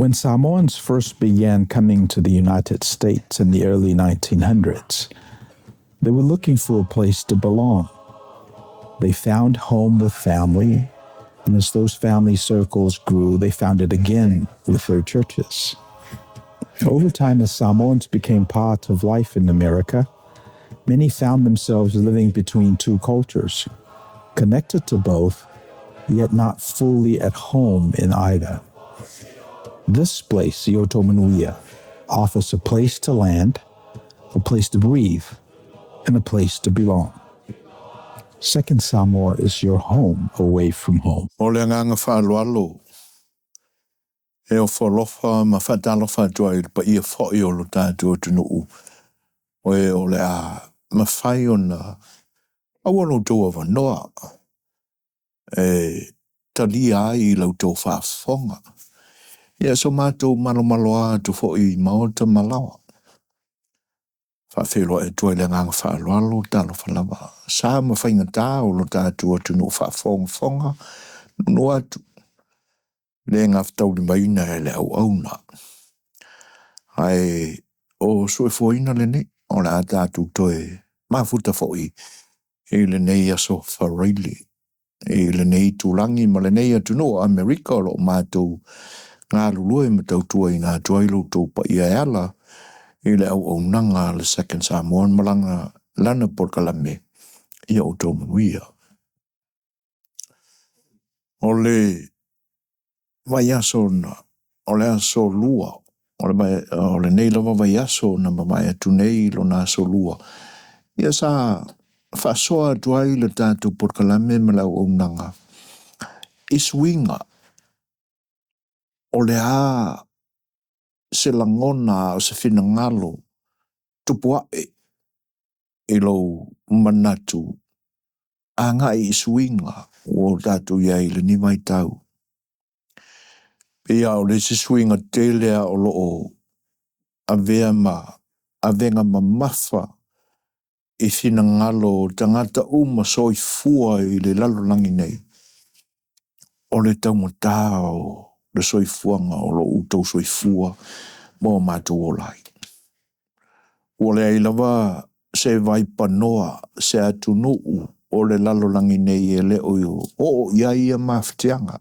When Samoans first began coming to the United States in the early 1900s, they were looking for a place to belong. They found home with family, and as those family circles grew, they found it again with their churches. Over time, as Samoans became part of life in America, many found themselves living between two cultures, connected to both, yet not fully at home in either. This place, the Outou Manuia, offers a place to land, a place to breathe, and a place to belong. Second Samoa is your home away from home. O le nganga whaalualo, e o whalofa ma whatalofa tua I pa ia whoi o lo tātua tunuu. O e o le a ma whai o na awalo tua wanoa. E talia ai lau tau whaafonga. Ia so mātou malomaloa tu whoi maota malawa. Whawhelo e tua le nganga whaalualo talofa lava. Sa ma whainga tā o lo tātua tunuu whaafonga no atu. Le ngaftau li maina e le au auna. Ai o sue foina le ne, o le atatu toe mafuta foi. E le nei aso whareili. E le nei tūlangi ma le nei atu no Amerika lo mātou ngā lulue ma tau tua I ngā tuailu tō pa ia ala. E le au aunanga le second Samoan malanga lana porkalame. Ia Outou Manuia. O le vai aso na, o le aso lua, o le nei lava vai aso na mamai atu nei lo na aso lua. Ia sa whasoa tuai le tātou porkalame ma lau aunanga. Iswinga, o le a se langona o se whina ngalo, tupuae, I lo manatu, a ngai iswinga, o tātou iai le ni mai tau. Ia o le se swinga telea o loo avea ma avenga ma mafa I whina ngalo tangata uma soifua I le lalolangi nei. O le taumata o le soifuanga o lo Outou soifua mo mātou o lai. O le ailawa se vai panoa se atunuu o le lalolangi nei e le o ia ia maftianga.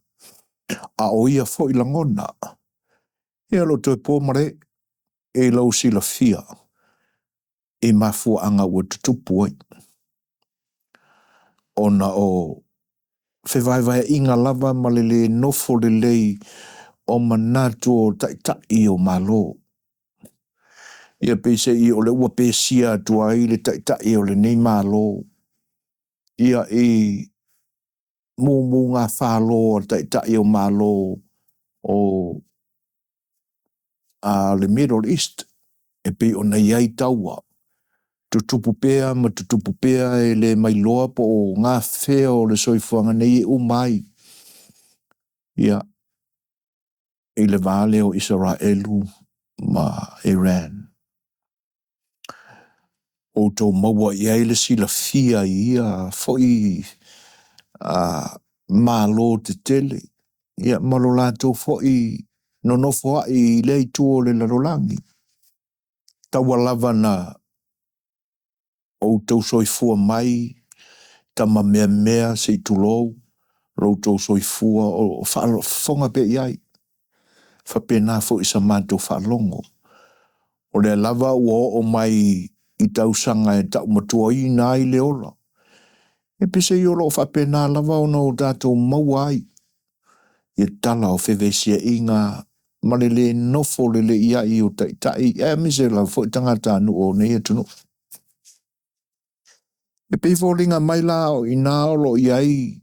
A o ia fo I langona. E alo toi pōmare e lau sila fia. E mafua anga ua tutupu ai. Ona o whewaiwai inga lava malele nofo lelei o manatu o taitai o malo. Ia pese I o le ua pesia tua I le taitai o le nei malo. Ia mumu ngā whalo o taitai o malo o le Middle East. E pe o na iai taua. Tutupupea ma tutupupea e le mailoa po o ngā whea o le soifuanga nei e umai. Ia, e le vale o Israelu ma Iran. Outou maua ia le sila fia ia foi malo te tele. Ia malolato foi nonofo ai le tuo le lalolangi. Taua lava na Outou soifua mai, tama mea se tulou, Outou soifua o whaafonga pe iai. Whapena fo isa mātou whaalongo. O le lava ua o mai I tausanga e tau matua I nā I le ola. E pise I olo o whapena lava o no tātou mauai. I tala o whewesia I ngā malele nofo lele iai o taitai. E mise la fo I tangata anu o nei atunu. E peifolinga mai la o I nā olo iai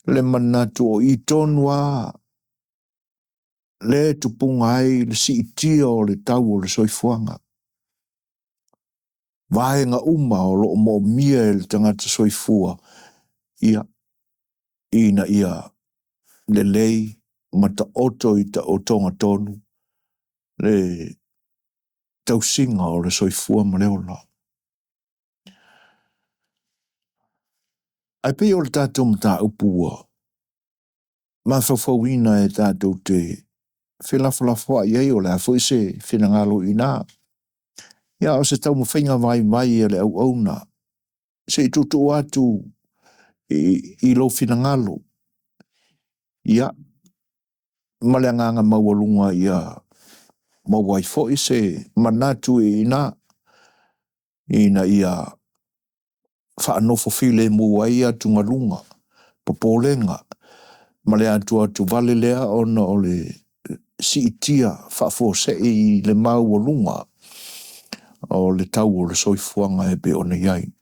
le manatu o I tonua le tupunga ai le si itia o le tau o le soifuanga. Vaenga uma o lo mo mia le tangata soifua ia ina ia le lei mata oto I ta o tonga tonu le tausinga o le soifua ma le ola. Ai pe o le tātou mta upua. Ma whawhawina e tātou te Whilawhilawha iei o le a fwy se whinangalo I nā. Ia o se tau mawhinga mai le au na. Se I tutu atu I lo whinangalo. Ia, maleanganga maualunga ia mawai fo se manatu I nā. Ina ia whaanofo while muai atu ngalunga. Popolenga. Male atu vale lea ona o le si itia whaafo se I le mau o lunga o le tau o le soifuanga e be ona iai.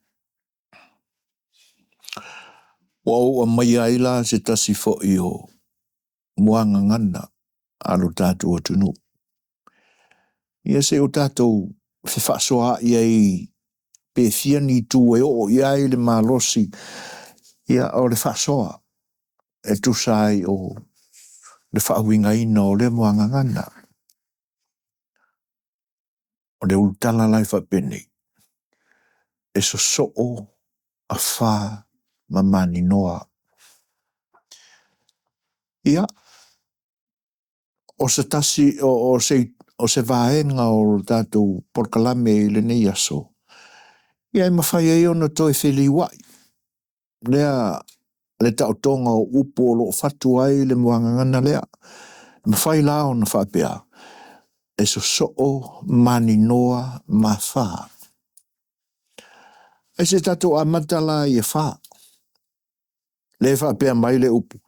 Wa mai ai la se tasi fo I o muanga ngana alo tātou atunu. Ia se o tātou whewhasoa iai pe fia ni tu e o iai le malosi ia o le whasoa e tu sai o le whaawinga ina o le muanga ngana. O le ultala lai whapene. E Sosoo Afa ma Maninoa. Ia, o se tasi, o se vaenga o tātou porkalame I le nei aso. Ia e mawhai e ona toi whili wai. Lea, le tautonga o upo o lo fatu ai le muangangana lea. Mawhai la ona whapea. E Sosoo Maninoa ma wha. E se tātou amatala I e wha. Le whapea mai le upo.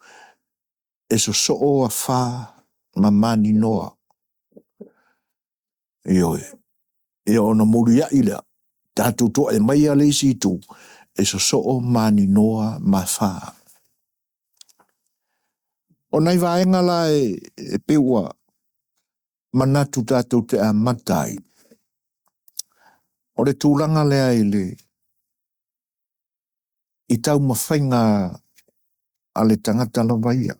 E Sosoo Afa ma Maninoa. Ia ona muria ila. Tātou toa e mai a leisi tu. E Sosoo Maninoa ma wha. O nei vaenga la e peua manatu tātou te amatai. O le tūlanga lea I tau mawhainga a le tangata la vaia.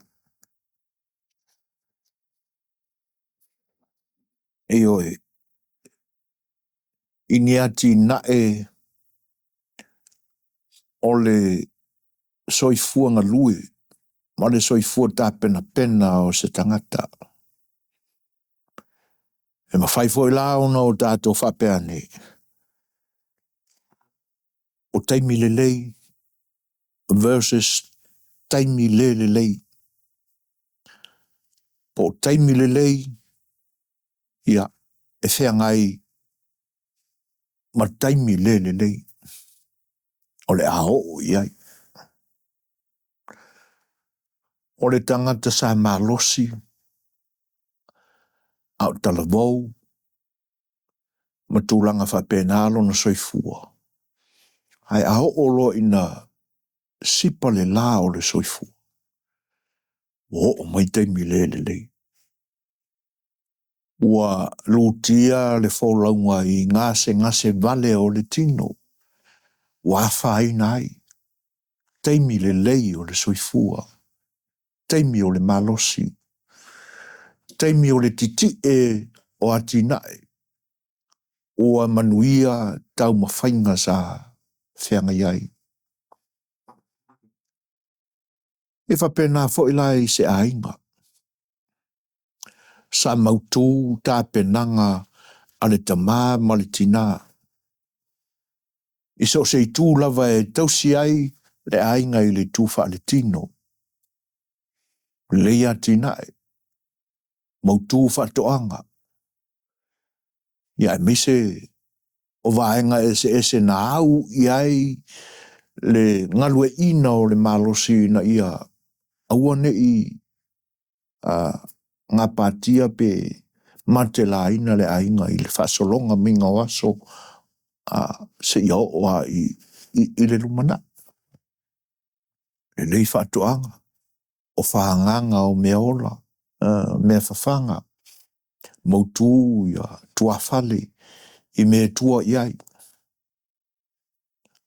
Ini ati nae o le soifuanga lui. Ma le soifua tā pena o se tangata. E mawhai foi la ona o tātou whapeane. O taimi lelei versus taimi lelei. Po taimi lelei ia e whea ngai ma taimi lelei. O le aho iai. O le tangata sa malosi au talavou ma tūlanga whapenalo na soifua. Ai aho olo ina sipa le la o le soifua. O mai taimi lelei. Ua lutia le whaulaunga I ngase vale o le tino. Ua whai nai. Taimi lelei o le soifua. Taimi o le malosi. Taimi o le titi o atinae. Ua Manuia tau mawhainga sa whianga iai. E whapena fo ilai se ainga. Sa Outou tā penanga ale tamā malitina. I so se I tū lava e tausi ai le ainga I le tūwha le tino. Leia tinae. Outou whatoanga. Ia mise o vaenga ese na au iai le ngalue ina o le malosi na ia awane ngā pātia pe matela ina le ainga I le whasolonga minga waso se ia oa I le lumana. Le lei whatoanga. O whaanganga o mea ola. Mea whawhanga. Outou ia tuafale I mea tua iai.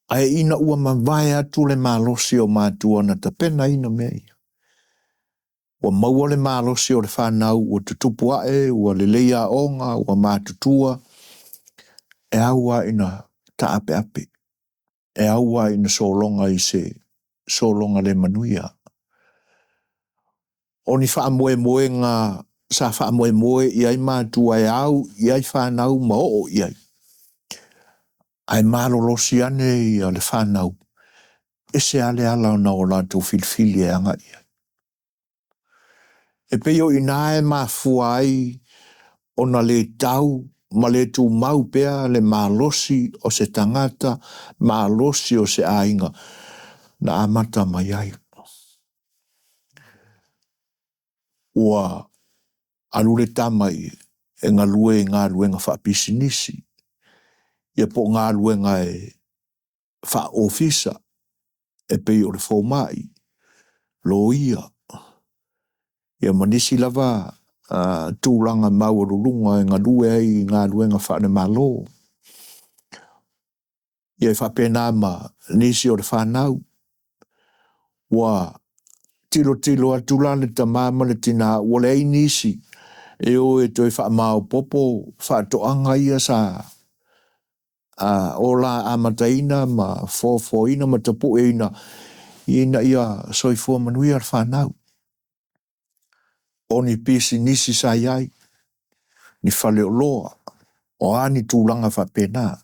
Ai ina ua mawai atu le malosi o mātua na ta pena ina mea ia. Ua maua le malosi o le whanau ua tutupua ua le leia onga ua mātutua e aua ina ta ape. E aua ina solonga I se solonga le Manuia. O ni wha moenga sa wha moe moe i ai mātua e au, i ai whanau ma o i ai. Ai malolosi ane i a le whanau. E se ale ala na o lātou filfili e anga i ai. E peo i nae mafua ai o na le tau, ma le tu mau pea le malosi o se tangata, malosi o se ainga, na amata mai ai. Ua alule tamai e ngā luenga whapisinisi, ia po ngā luenga e wha ofisa, e pei o le fōmai, lo ia. Ia manisi lava tūlanga maurulunga e ngā lue ai ngā luenga wha ne malo. Ia e whapena ma nisi o le whanau. Wa tilo atulane ta mama le tina wale ai nisi. E o e toi wha mao popo, wha toanga ia sa o la amataina ma fōfōina ma tapu eina. Ina ia soifua Manuia ar whanau. O ni pisi nisi sa iai, ni whale o loa, o ani tūlanga whapena.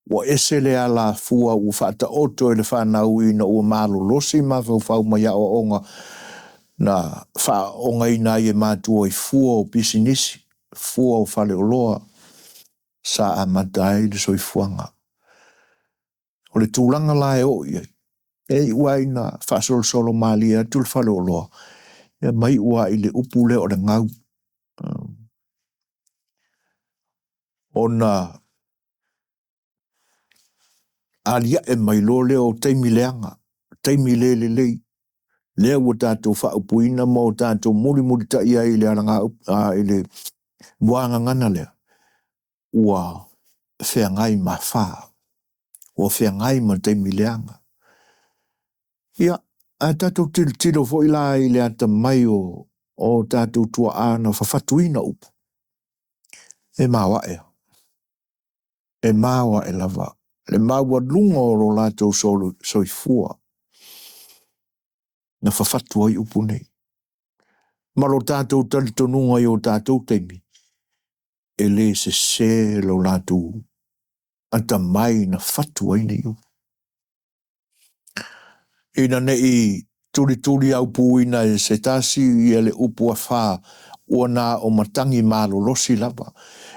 Wa esele a la fua u whata oto e le whanau ina ua malo losi ma whau mai a o onga na wha onga ina i e mātua i fua o pisi nisi, fua o whale o loa, sa a matai le soifuanga. O le tūlanga la e o iai, e ua ina whasol solo mali a tul whale o loa, e mai ua i le upule o le ngau. Ona alia e mai lo leo teimi leanga, teimi le lei. Lea ua tātou whaupuina mo tātou muri ta ia i le aranga i le buanga ngana lea. Ua whengai ma wha. Ua whengai ma teimi leanga. Ia, a tātou tilo fo ila i le ata mai o tātou tua ana whawhatuina upu. E mawa ea. E mawa e lava. Le mawa lunga o lo lātou soifua. Na whawhatu ai upu nei. Malo tātou talitonunga i o tātou teimi. E le se lo lātou. Anta mai na whatu ai nei upu. Ina nei turi au puina e se tasi i ele upu a wha ua nā o matangi malo losi lava.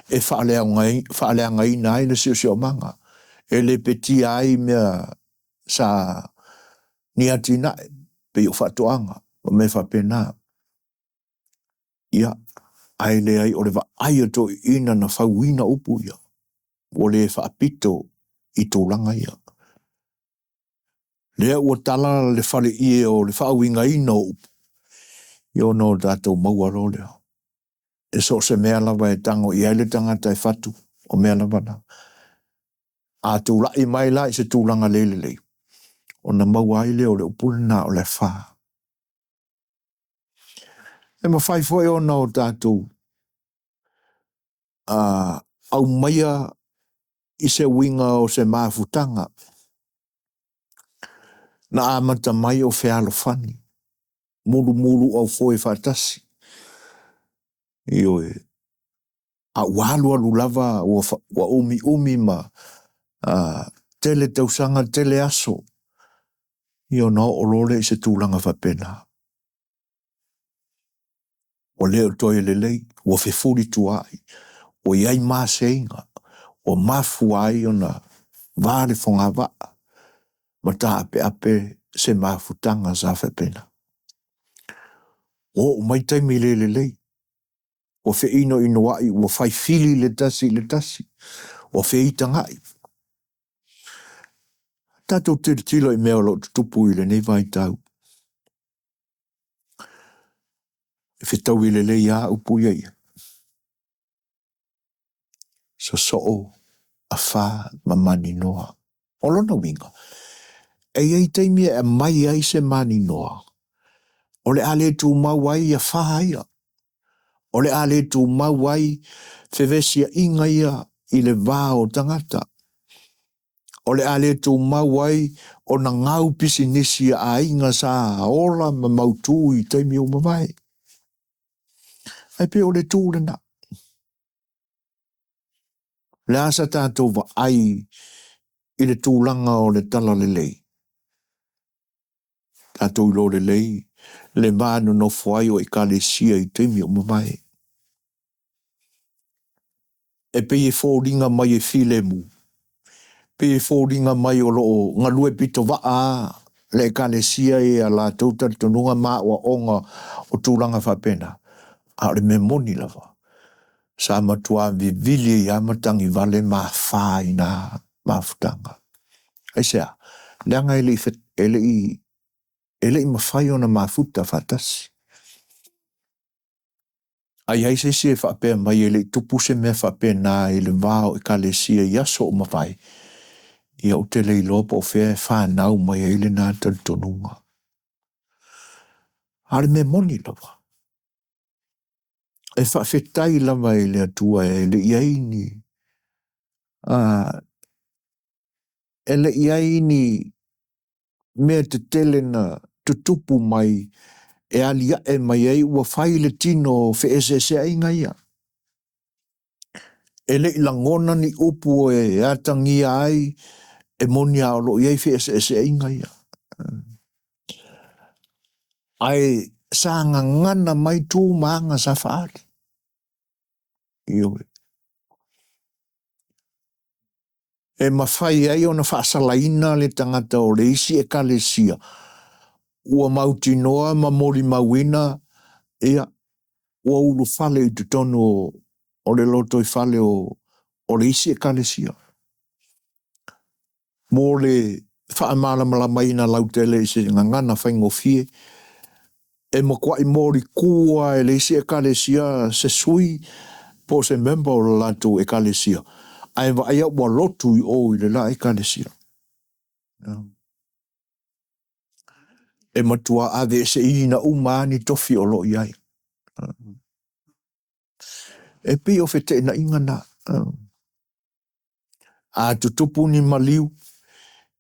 E whaalea ngai nai le sio manga. E le peti ai mea sa ni ati nae pe o whatoanga o me whapena. Ia, ai le ai o le wa ai ato ina na whauina upu ia. O le whaapito i tōlanga ia. Lea ua tala le whale ie o le whauinga ina upu. Io no tātou maua ro lea. E so se mea lava e tango i aile tangata e whatu o mea lava na. A tūla i mai la i se tūlanga lelelei. O na maua aile o le upuna o le wha. E ma whai fwoi o na o tātou. Au maia i se winga o se maafutanga. Na amata mai o whialo whani. Mulu au fwoi whatasi. Io e. A walu lava wa umi ma tele tausanga tele aso. Io na o lole i se tūlanga whapena. O leo toi lelei, o whewhuri tuai, o iai māseinga, o mafuai o na vāre whonga waa, ma tā ape se mafutanga sa whapena. O mai taimi lelei, o whe ino ai, o whai fili le tasi, o whe itangai. Tātou tilo i mea lo tupu i le nei vai tau. E whetau i lelei a upu iai. Sosoo Afa ma Maninoa. O lona winga. E iei taimi e mai ai se Maninoa. O le ale tu mawai a wha ia. O le ale tu mawai whewesia inga ia i le vā o tangata. O le ale tu mawai o na ngau pisi nisi a inga sa ola ma mautu i taimi o mawai. Ai pe o le tūle na. Le asa tātou wa ai i le tūlanga o le tala le lei. Tātou ilo le lei, le mānu no fuai o i ka le sia i teimi o mamae. E pe e fōringa mai e file mu. Pe e fōringa mai o loo ngalue pito waa le ka le sia e a la tautar tonunga maa wa onga o tūlanga whapena. A le me moni lava. Sa matua vivili i amatangi vale maa whai na maa futanga. Ai sea, leanga ele i mawhai o na maa futa whatasi. Ai se se whapea mai ele tupu se mea whapea nā ele vāo i ka le sia i aso o mawhai. Ia o te lei lopa o whea whanau mai ele nā tonunga. Ale me moni lava. E whawhetai lava ele atua ele iaini. Ele iaini mea te tele na tutupu mai e alia e mai ei ua whai le tino whe ese ainga ia. Ele i langona ni upu e atangia ai e moni a olo iei whe ese ainga ia. Ai sanga ngana mai tū maanga sa whaari. Ioi. E mawhai ai o na whaasalaina le tangata o le isi e ka le sia. Ua mautinoa ma mori mawina ia ua ulu whale i tutonu o le loto i whale o le isi e ka le sia. Mō le whaamalamala maina lautele i se ngangana whaingo fie e makua i mori kua e le isi e ka le sia se sui po se member o le lato e ka le sia. Ai wa ai ua lotu i o i le la e ka le sia. E matua ave se ina umani tofi o lo iai. E pi o fete na ingana. A tutupu ni maliu.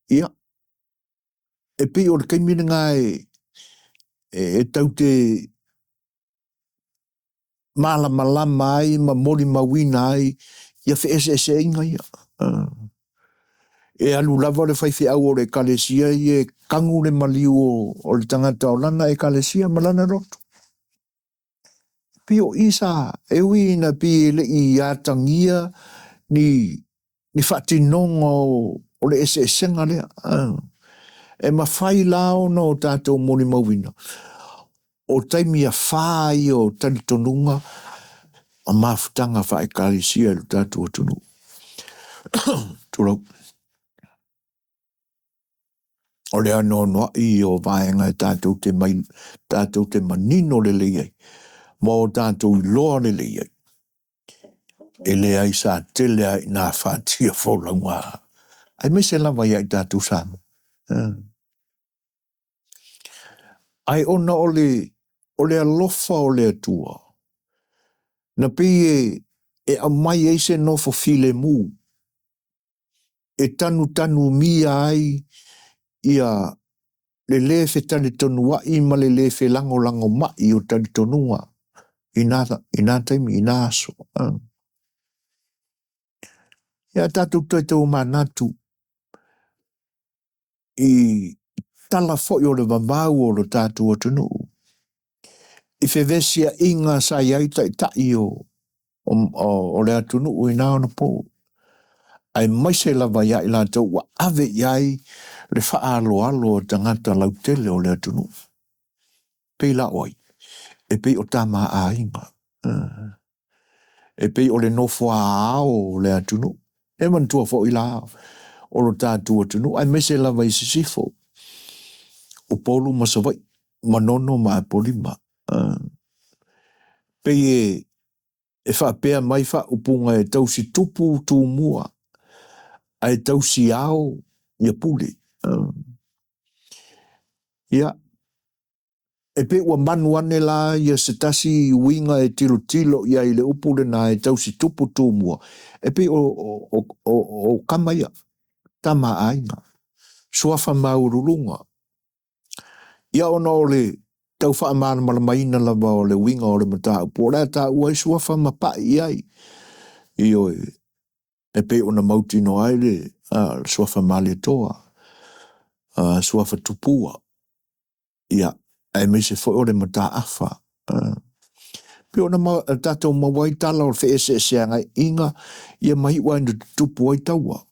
Ia. E pi o le kaimina ngai e tau te malama ai ma mori mawina ai ia fe ese inga ia. E alu lava le whaiwhi au o le kalesia i e kangu le maliu o le tangata o lana e kalesia malana roto. Pio isa e ui na pi le i atangia ni whatinonga o le ese senga lea. E mawhai lao no tātou moni mawina. O taimi a whai o talitonunga a mafutanga whae kalesia le tātou atunu. Tūrau. O lea noa i o vaenga tātou te manino le leiai. Mō tātou i loa le leiai. E lea i sa tele ai nā whātia wholaunga. Ai me se lawa i tātou sāma. Ai ona o le alofa o le atua. Na pi e amai eise nofo file mu. E tanu mia ai ia le lefe tani tonua i ma le lefe lango mai o tani tonua. I nā taimi, i nā aso. Ia tātou tau manatu i tala foi o le mamau o le tātou atunu. I fevesia inga sa iaita i tai o le atunu i nā ona pō. Ai maise lava ia i lātou wa ave iai le whaalo alo o tangata lautele o le atunu. Pei la oi. E pei o tama a inga. E pei o le nofo a ao o le atunu. E mantua fo i la o lo tātou atunu. Ai maise lava i sisifo. O polu masawai. Manono ma polima. Pei e whapea mai wha upunga e tausi tupu tu mua. Ai tausi ao ia pule. Ia. E pe ua manu ane la ia se tasi winga e tilo ia i le upule na e tausi tupu tu mua. E pe o kama ia. Tama ainga. Suafa maurulunga. Ia ona ole tau wha amana malamaina lava o le winga o le mata upo. Rea ta ua isu afa mapai iai. Ioi, e pe ona mauti no aile, suafa male toa, suafa tupua. Ia, e mese fo o le mata afa. Pe ona tatou mawai tala o fe ese anga inga, ia mai ua ina tupu ai taua.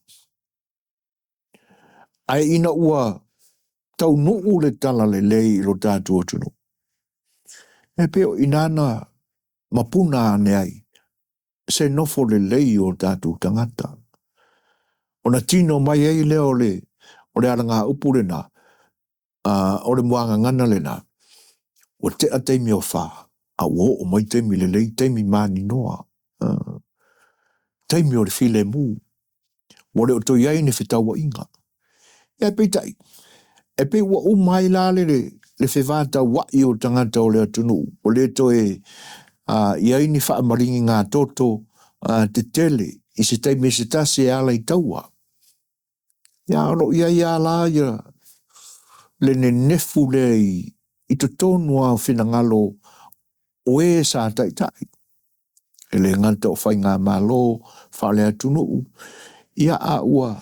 Ai ina ua tau nuu le tala le lei lo tātou atunu. E peo inana mapuna ane ai, se nofo le lei o tātou tangata. Ona tino mai ai leo o le aranga upure na, o le muanga ngana le na, o te a teimi o wha, a o mai teimi le lei, teimi Maninoa, teimi o le file mu, o le o to iai ne whitaua inga. E peitai, e pe ua umai la le whewata wai o tangata o le atunu, o le to iai ni wha amaringi ngā toto te tele, i se teimi se tase ala i taua. Ia alo iai ala ia le ne nefu le i to tonu a whinangalo o e sa taitai. E le nganta o whai ngā malo, whale atunu, ia a ua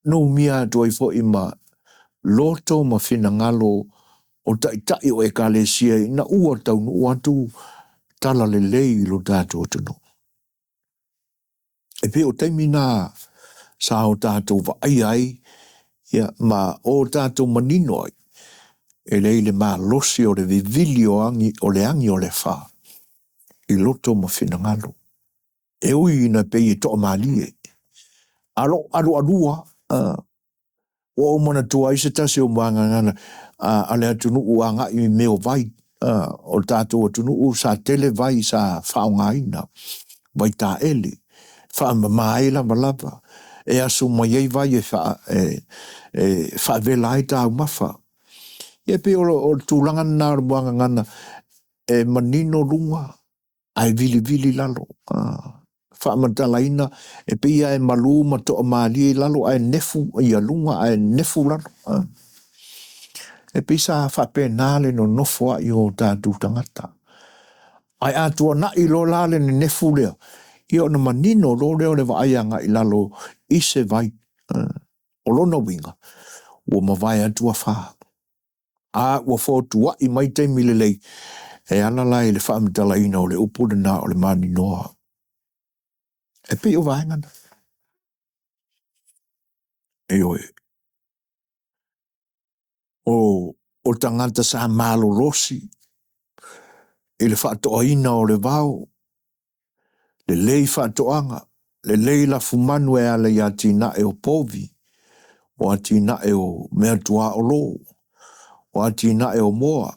no mia to i fo ima loto ma whinangalo o taitai o e kalesia ina ua tau nu atu tala le lei lo tātou atunu. E pe o teimi nā sa o tātou wa ai, ia ma o tātou Maninoa, e le ma losi o le vivili o le angi o le wha, i loto ma whinangalo. E ui ina pe i toa malie. Alo alua, o mana tua i se tase o maanga ngana, ale atunu ua nga i meo vai, o tātou atunu sa tele vai sa whaonga ina, vai tā ele, wha maaela malava, e asu mai ei vai wha vela ai tā umafa. Ia pe o tūlanga nā ruanga ngana, e manino runga, ai vili lalo. Whaamantalaina, e pe ia e malu ma toa maali lalo, ai nefu, ia lunga, ai nefu lalo. E pe sa whape nāle no nofua i o tātou tangata. Ai atua na i lo lale ni nefu lea. Ia o na manino lo leo le vaaianga i lalo i se vai. O lona winga, ua mawai atua wha. Ua fōtua i mai teimi le lei, e alalai le whaamantalaina o le upule nā o le Maninoa. E pe o vaengana. E oe. O tangata sa malo rosi. E le whaatoaina o le vau. Le lei whaatoanga. Le lei la fumanu e ala i atina e o povi. O atina e o mea tua o lo. O atina e o moa.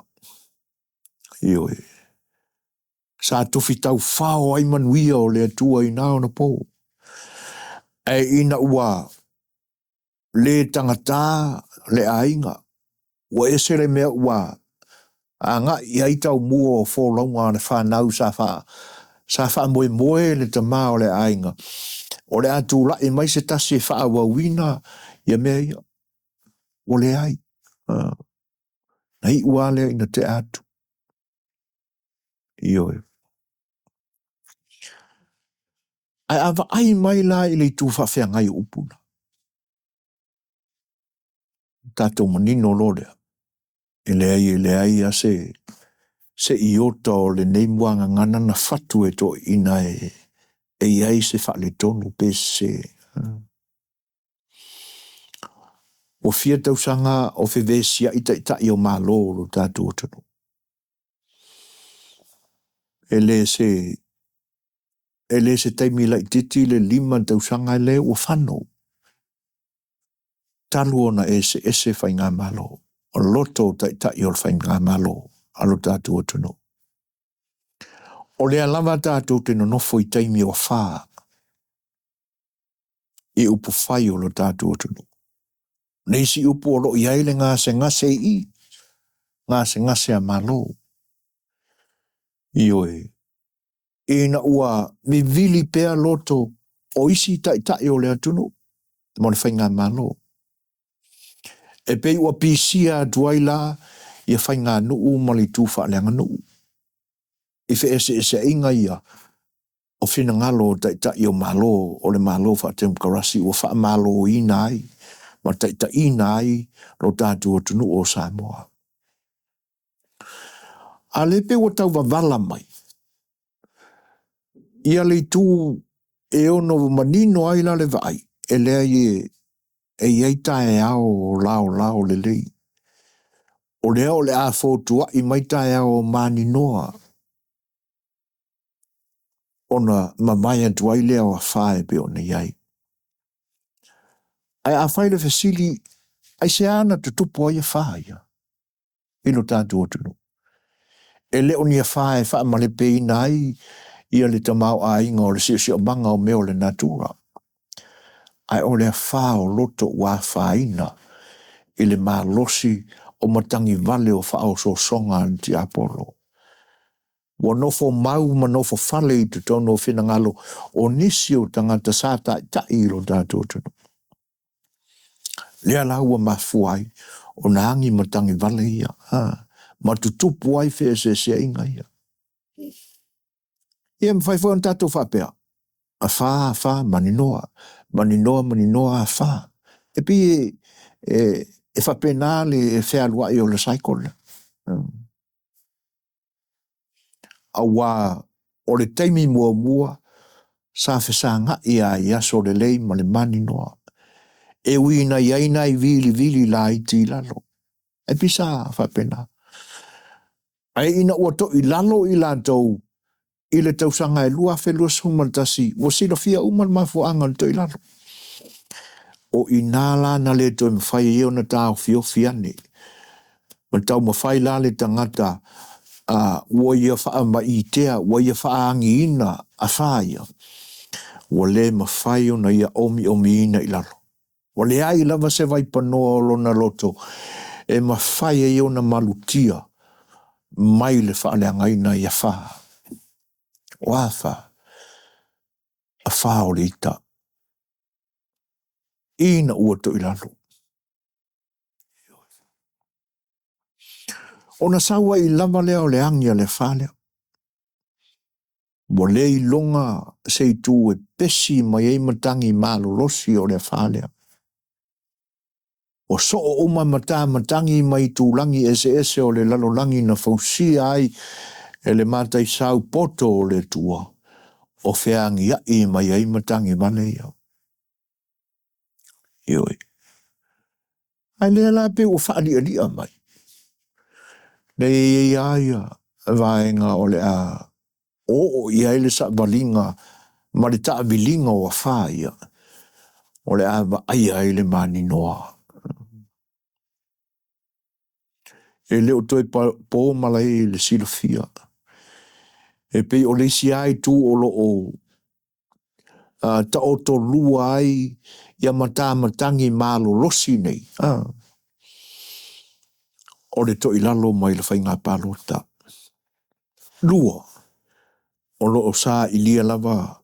E oe. Sa tufi tau whao ai manuia o le atua i nao na po. E ina ua le tangata le ainga. Ua esere mea ua nga i aitau mua o fōlaunga na whanau sa wha moe le tamā o le ainga. O le atu la i mai se tasi wha wawina ia mea ia. O le ai. Nei ua lea ina te atu. Ioe. Ai awa ai mai la i le tu whawhia ngai upuna. Tato manino lo lea. E le ai a se iota o le neimuanga ngana na whatu e to ina e iai se whale tonu pe se. O fia tausanga o whiwesia ita i o malo lo tātou tonu. E le se taimi lai titi le lima tausanga e le o whano. Talu ona ese whai ngā malo. O loto ita i o whai ngā malo. Alo tātou tonu. O le alama tātou tenu nofo i taimi o whā. I upu whai o lo tātou tonu. Nei si upu o lo i aile ngase i. Ngase a malo. Ioe. Ina ua mi vili pea loto o isi ita o le atunu. Mo le whai ngā malo. E pei ua pisia duai la ia whai ngā nuu ma le tū whaaleanga nuu. I whi ese inga ia, o whina ngalo ta i o malo, o le malo wha te mkarasi, o wha malo i nai, ma ta i nai, ro tātua tunu o Samoa. A le pe o tau wavala mai. Ia le tū e ono Maninoa i la le vai, e lea e iei tae ao lao le lei. O lea o le a fōtua i mai tae ao Maninoa. Ona mamaya tuai lea o a whae pe ona iei. Ai a whae le fasili, ai se ana te tupu ai a whae. Ino tātua tunu. E leo ni a whae wha male pe inai, ia le tamau a inga o le si o manga o meo le natura. Ai o le a wha o loto wa whaina, i le malosi o matangi vale o wha o so songa ti Apollo. Wa nofo mau ma nofo fale i te tono o whina ngalo o nisi o tangata sāta ta i lo tātua tunu. Lea lau a mafuai o naangi matangi vale ia. Ma tutupu ai whea se inga ia. Ia mwhai fwon tātou whapea. A wha, Maninoa. Maninoa a wha. E pi e whapena le e whea lua i o le saikole. A wā o le teimi mua sa whesanga ia i aso le lei ma le Maninoa. E wina iaina i vili la i ti lalo. E pi sa whapena. Ai ina ua to i lalo i lantou i le tausanga e lua whelua sumantasi o sila fia uman mafuanga to i lalo. O inala na le to mwhai eo na tau fio fiane. Ma tau mwhai la le tangata ua ia wha ma i tea, ua ia wha angi ina a whaia. Ua le mawhai o na ia omi ina i lalo. Ua le ai lava se vai panoa lo na loto e mawhai eo na malutia mai le wha le angaina i a wha. O a wha o le ita. Ina ua to i lalo. Ona sawa i lava lea o le angia le whalea. Mo le i longa se i tū e pesi mai ei matangi malolosi o le whalea. O so o uma matangi mai tū langi ese o le lalolangi na fausia ai e le matai sau poto o le tua. O whiangi ai mai ei matangi vale ia. Ioi. Ai lea la pe o whaali alia mai. Nei aia vaenga o le a o ia ele sa valinga ma le taa vilinga o a whaia. O le a aia ele Maninoa. E leo toi po malai le silofia. E pei o le si ai tu o lo o ta o to lua ai ia matangi malo losi nei. O le to ilalo mai le whainga palota. Lua. O lo o sa ilia lava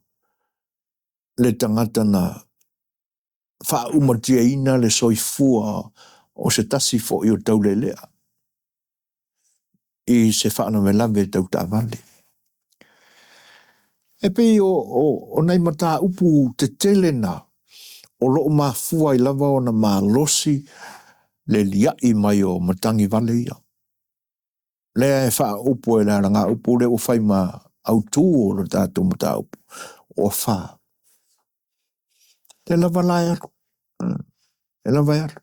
le tangata na wha umatia ina le soifua o se tasi fo i o taulelea. I se whaana me lave tau ta vale. E pei o nei mata upu te telena o lo ma fua i lava o na ma losi le lia i mai o matangi vale ia. Lea e wha upu e la ranga upu le o whai ma Outou o lo tātou mata upu. O wha. Te lava lai alo. E lava alo.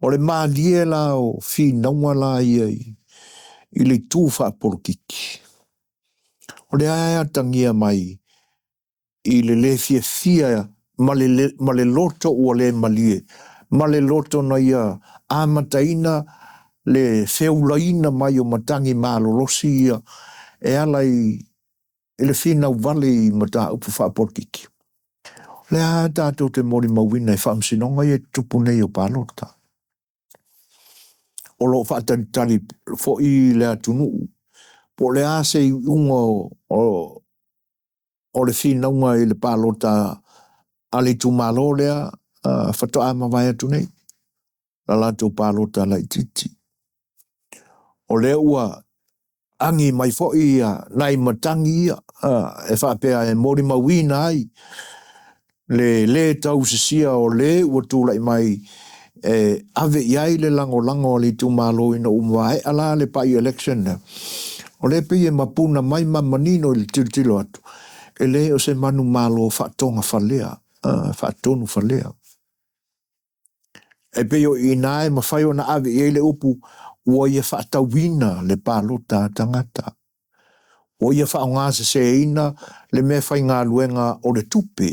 O le maa lie la o fi naua la i le tū wha porukiki. O le aia tangia mai i le fia ma le loto o le malie. Ma le loto na ia amataina le feulaina mai o matangi malolosi ia e ala i le fina vale i mata upu wha porukiki. Le a tātou te mori mawina e whaamsinonga i e tupu nei o pālota. O lo whaatari fo i le atunu. Po le a se unga o le whinaunga i le pālota a le tūmalo lea whatoa mawai atu nei. La lātou pālota la i titi. O le ua angi mai fo ia nai matangi ia e whapea e mori mawina ai le tau sisia o le ua tūlai mai ave iai le lango lango le tu malo ina umwae ala le pai election na o le pia mapuna mai mamanino le tilo atu e le o se manu malo whatonga whalea whatonu whalea e pia o inae mawhai o na ave iai le upu ua ia whatawina le palota tangata o ia whaongase se ina le me whai ngā luenga o le tupe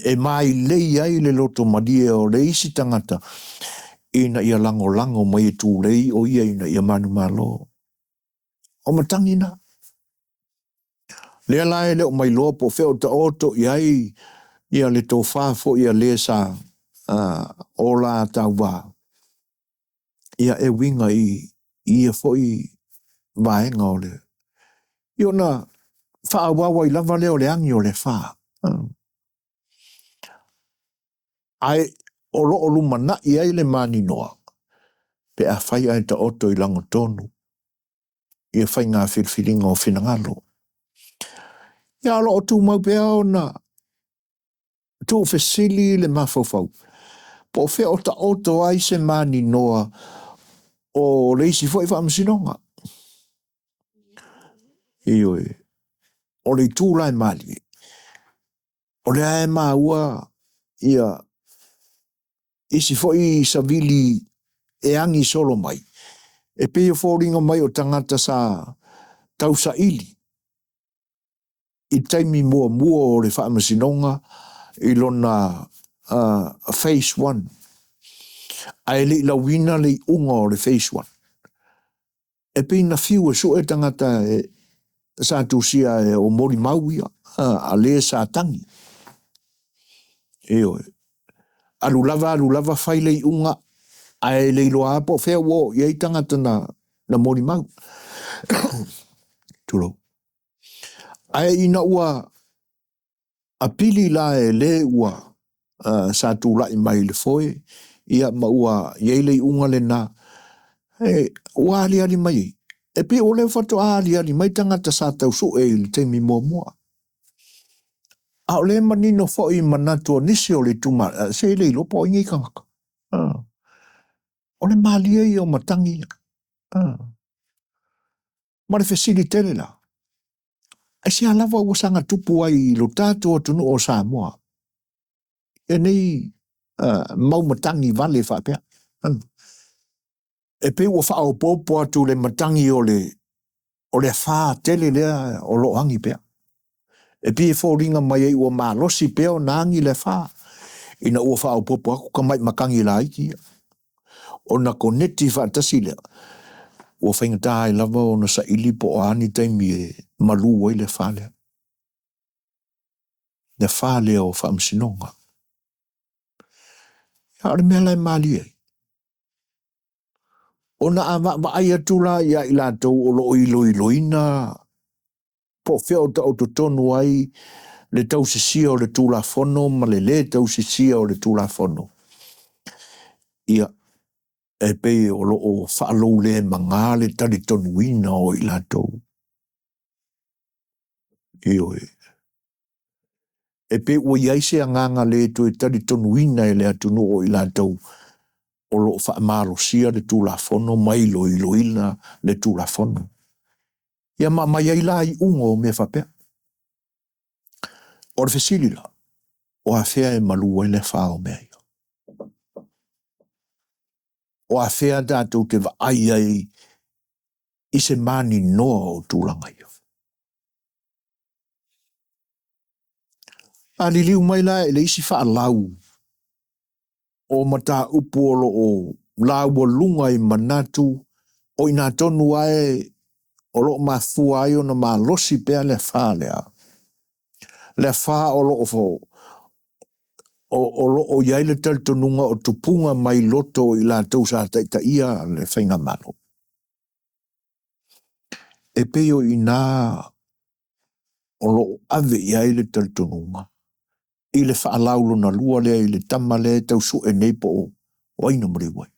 e mai lei ai le loto madia o le isi tangata ina ia lango lango mai e tū lei o ia ina ia manu malo. O matangina. Lea lai leo mai loa po feo ta oto iai ia le tō whāfo ia le sa o la tau wā. Ia e winga ia fo i vaenga o le. Io na whaawawa i lava leo le angi o le wha. Ai o lo o lumana i ai le Maninoa. Pe a whai ai ta oto i lango tonu. Ia whai ngā whirwhiringa o whinangalo. Ia lo o tū mau pea o na tū whesili le mawhawhau. Po whea o ta oto ai se Maninoa o reisi fwoi whaamasinonga. Ioi. O le tūlai mali. O le ae ua ia isi fwoi savili e angi solo mai. E peo fōringa mai o tangata sa tausa ili. I taimi mua o le whaamasinonga i lona phase 1. Ai li lawina le unga o le phase 1. E pina fiu e so e tangata sa tusia o mori mauia a le sa tangi. Eo. Alu lava whai le unga ai le loa po fea wo i tangata na mori mau. Turo. Ai ina ua apili la e le ua sa tu lai mai le foe ia ma ua iei le unga le na ua ali mai e pe o le whato ali mai tangata sa tau so e le teimi mua a o le manino fo i manatua nisi o le tuma se le lopo ingi kangaka o le malia i o matangi ma le facilitele la ai si alava ua sanga tupu ai lo tātua tunu o Samoa e nei mau matangi vale whapea. E pe ua wha o popo atu le matangi o le wha tele lea o lo angi pea. E pe fōringa mai e ua malosi pea o nangi le wha. Ina ua wha o popo aku ka mai makangi la iki. O na koneti wha tasi lea. Ua whaingata ai lava o na sa ili po o ani taimi e malu wai le wha lea. Le wha lea o wha msinonga. Ya ore mea lai mali e. O na a ai atula ia i lātou o lo iloina. Po feo ta o tonu ai le tau sisia o le tūla fono, ma le tau sisia o le tūla fono. Ia e pe o lo o whaalou le manga le tari tonu ina o i lātou. Ioi. E pe ua iaise a nganga le to e tari tonu ina e le atunu o i lātou. O lo whaamaro sia le tūla fono, mai lo ina le tūla fono. Ia mai ai la i ungo me whapea. O le fesilila, o a whea e malua i le whao mea ia. O a whea tātou te wa ai i se Maninoa o tūlanga ia. A li liu mai la e le isi wha lau o mata upu o lau o lunga i manatu o ina tonu ai o lo mafua ai o na ma losi pea le wha lea. Le wha o lo fo o lo o iai le taltonunga o tupunga mai loto i la tau sa taita ia le whainga mano. E peo i nā o lo ave iai le taltonunga. I le whaalaulo na lua lea i le tama lea tau su e neipo o aina mriwai.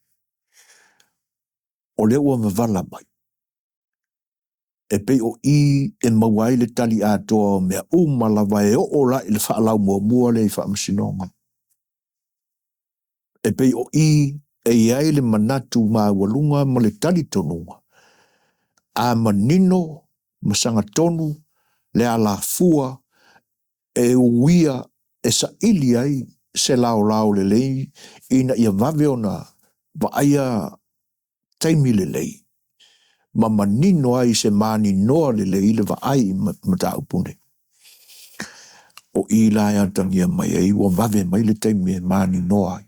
o le ua mavala mai. E pei o I e mawai le tali atoa mea umalawa e o la i le whaalau mua le i whaamasinonga. E pei o I e iai le manatu maa walunga ma le tali tonunga. A manino, masanga tonu, le ala fua, e uia, e sa ili ai se lao le lei, ina ia vave ona va aia taimi le lei. Ma manino ai se maninoa le lei le va ai mata upune. O I la ia tangia mai ai, wa vave mai le taimi e maninoa ai.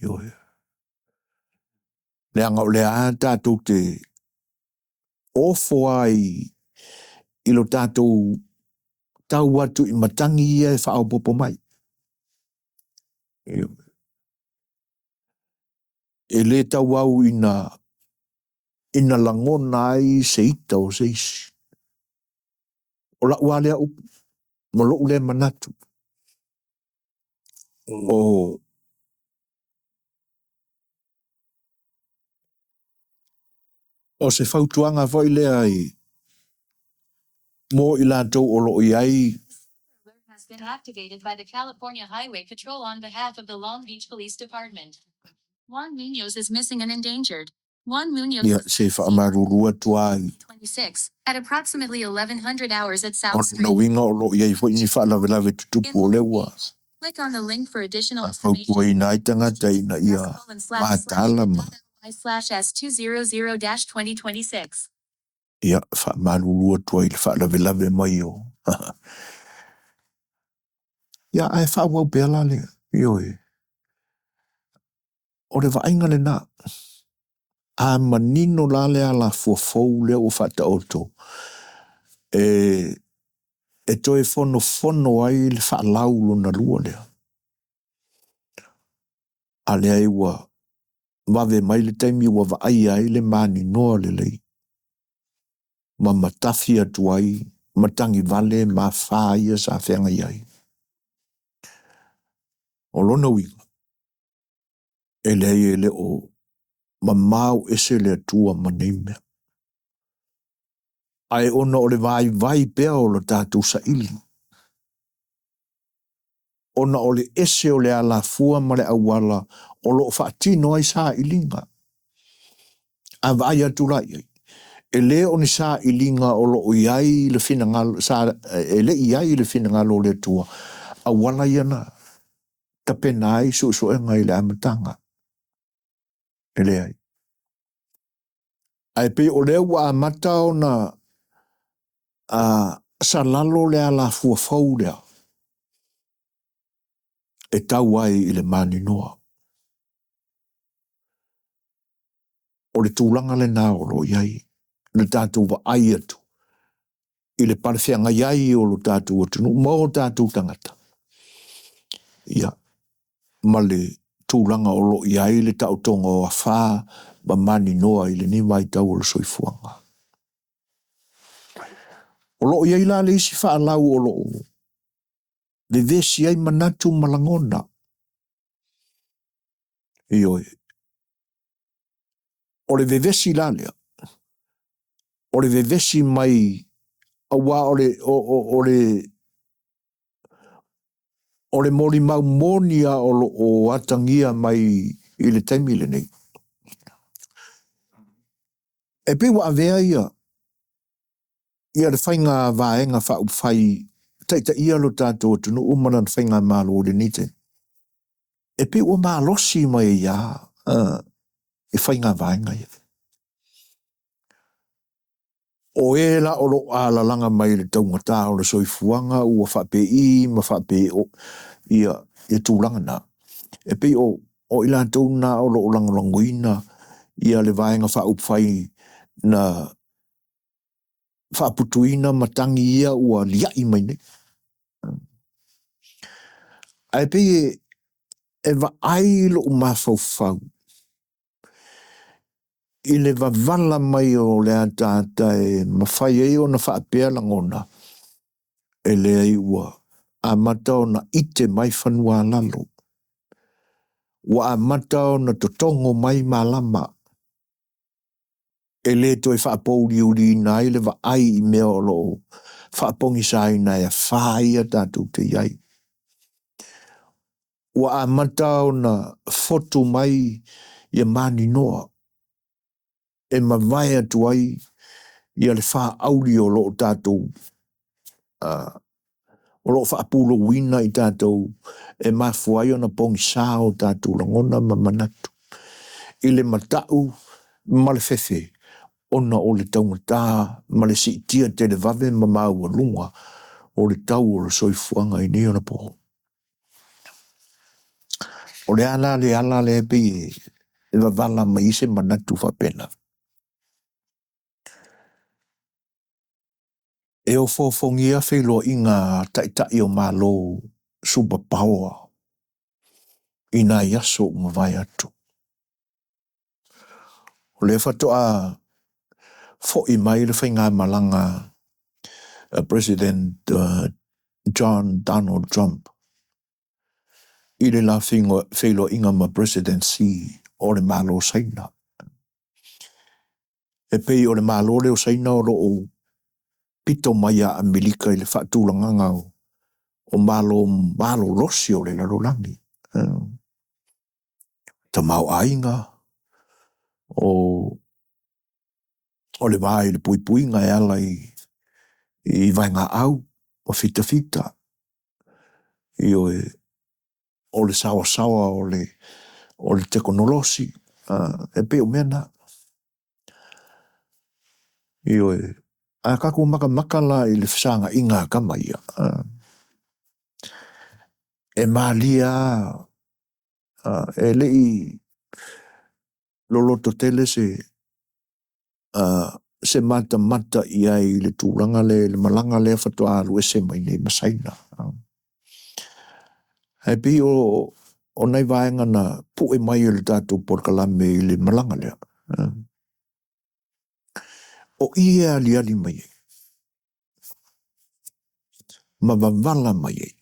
Ioe. Le anga o le a tātou te ofo ai ilo tātou tau watu I matangi ia e whaau popo mai. E le tau au ina langona ai se ita o se isi. O la ualea upu, ma lo ule manatu. O se fautuanga voi le ai, mo I lātou o lo I ai, has been activated by the California Highway Patrol on behalf of the Long Beach Police Department. Juan Munoz is missing and endangered. Juan Munoz ia se whaamarurua tuai. 26 at approximately 1100 hours at O South Street. na winga o lo I ai foi ni whaalawe tutupu o lewa. Click on the link for additional A faukua I nai tangata ina ia mātala ma. /S200-2026. Ia whaamarurua tuai le whaalawe mai o. Ia ai whaawau pēla le. Ioe. O le vainga le na. A manino la le ala fuafou le o whata oto. E toi fono ai le whaalaulo na lua lea. A lea e wa wawe mai le taimi wa vaai ai le mani noa le lei. Ma matafi atu ai, matangi vale, ma whaia sa whenga iai. O lona winga. E le o ma mau ese le atua maneimea. Ai ona o le vai pea o lo tātou sa ili. Ona o le ese o le ala fua ma le awala o lo whaatino ai sa ilinga. A vai atu lai ai. E le o ni sa ilinga o lo iai le finangalo, e le iai le finangalo le tua. A wala iana ta penai so e ngai le amatanga. E le ai. Ai pe o le wa amata o na sa lalo le ala fua fau lea. E tau ai I le Maninoa. O le tūlanga le nā o lo iai. Le tātou wa ai atu. I le parwhianga iai o lo tātou atu. Mo o tātou tangata. Ia. Ma le tūlanga o lo iai le tautonga o a whā ma Maninoa I le ni mai tau o le soifuanga. O lo iai la le isi whaalau o lo le vesi ai manatu malangona. Ioi. O le vevesi la lea. O le vevesi mai awa o le mori mau monia o atangia mai I le taimi le nei. E pe wa avea ia. Ia le whainga vaenga whau whai taita ia lo tātou tunu umana whainga malo le nite. E pe wa malosi mai ia. E whainga vaenga ia. O e la o lo ala langa mai le taungata o le soifuanga ua whape I ma whape o ia e tūlanga na. E pe o ila tūna o lo langolangoina ia le vaenga whau whai na whaputuina matangi ia ua liai mai ne. Ai pe e va ai lo umafau fau. I le vavala mai o le atata e mawhai e o na whaapea langona. E le ai ua a mata o na ite mai whanua lalo. Ua a mata o na totongo mai malama. E le toi whaapouri uri nai le wa ai I mea o lo whaapongi sai nai a whaia tātou te iai. Wa a matao na foto mai ia Maninoa e mawai atu ai ia le wha auri o lo tātou o lo whaapulo wina I tātou e mafuai o na pongi sao tātou langona ma manatu. I le matau ma le fefe ona o le taungata ma le si tia te le vave ma maua lunga o le tau o le soifuanga I nei ona poho. O le ala le epe e wavala ma ise manatu whapena. E o fofongia whelo inga taitai o malo superpower I nā yaso mawai atu. O le whatoa fo I mai le whainga malanga President John Donald Trump. I le la whelo inga ma presidency o le malo saina. E pei o le malo leo saina o o pito mai a Amerika I le whaatulanganga o malo losi o le larolangi. Ta mau ainga o le vai le puipuinga e ala I vainga au o fita. I o le sawa o le teknolosi. E pe o mena. I a kaku maka la I le fsanga inga kamaia. E malia e lei loloto tele se mata ia I le tūranga le malanga le whatoa alu e se mai nei masaina. Hei pi o nei vaenga na pu e mai le tātou porkalame I le malanga lea. O ia ali mai. Ma wavala mai.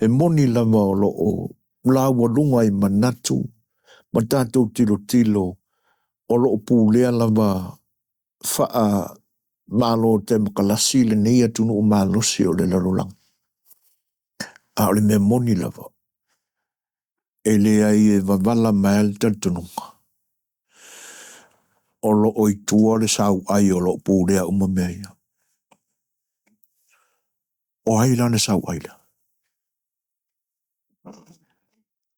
E moni lava o o la walunga I manatu. Ma tātou tilo o lo pūlea lava wha malo te makalasi le nei atunu o malosi o le larolang. A o le me moni lava. E le ai e wavala mai tantununga. O lo oitua le sau ai o lo pūlea umamea. O haila ne sau haila.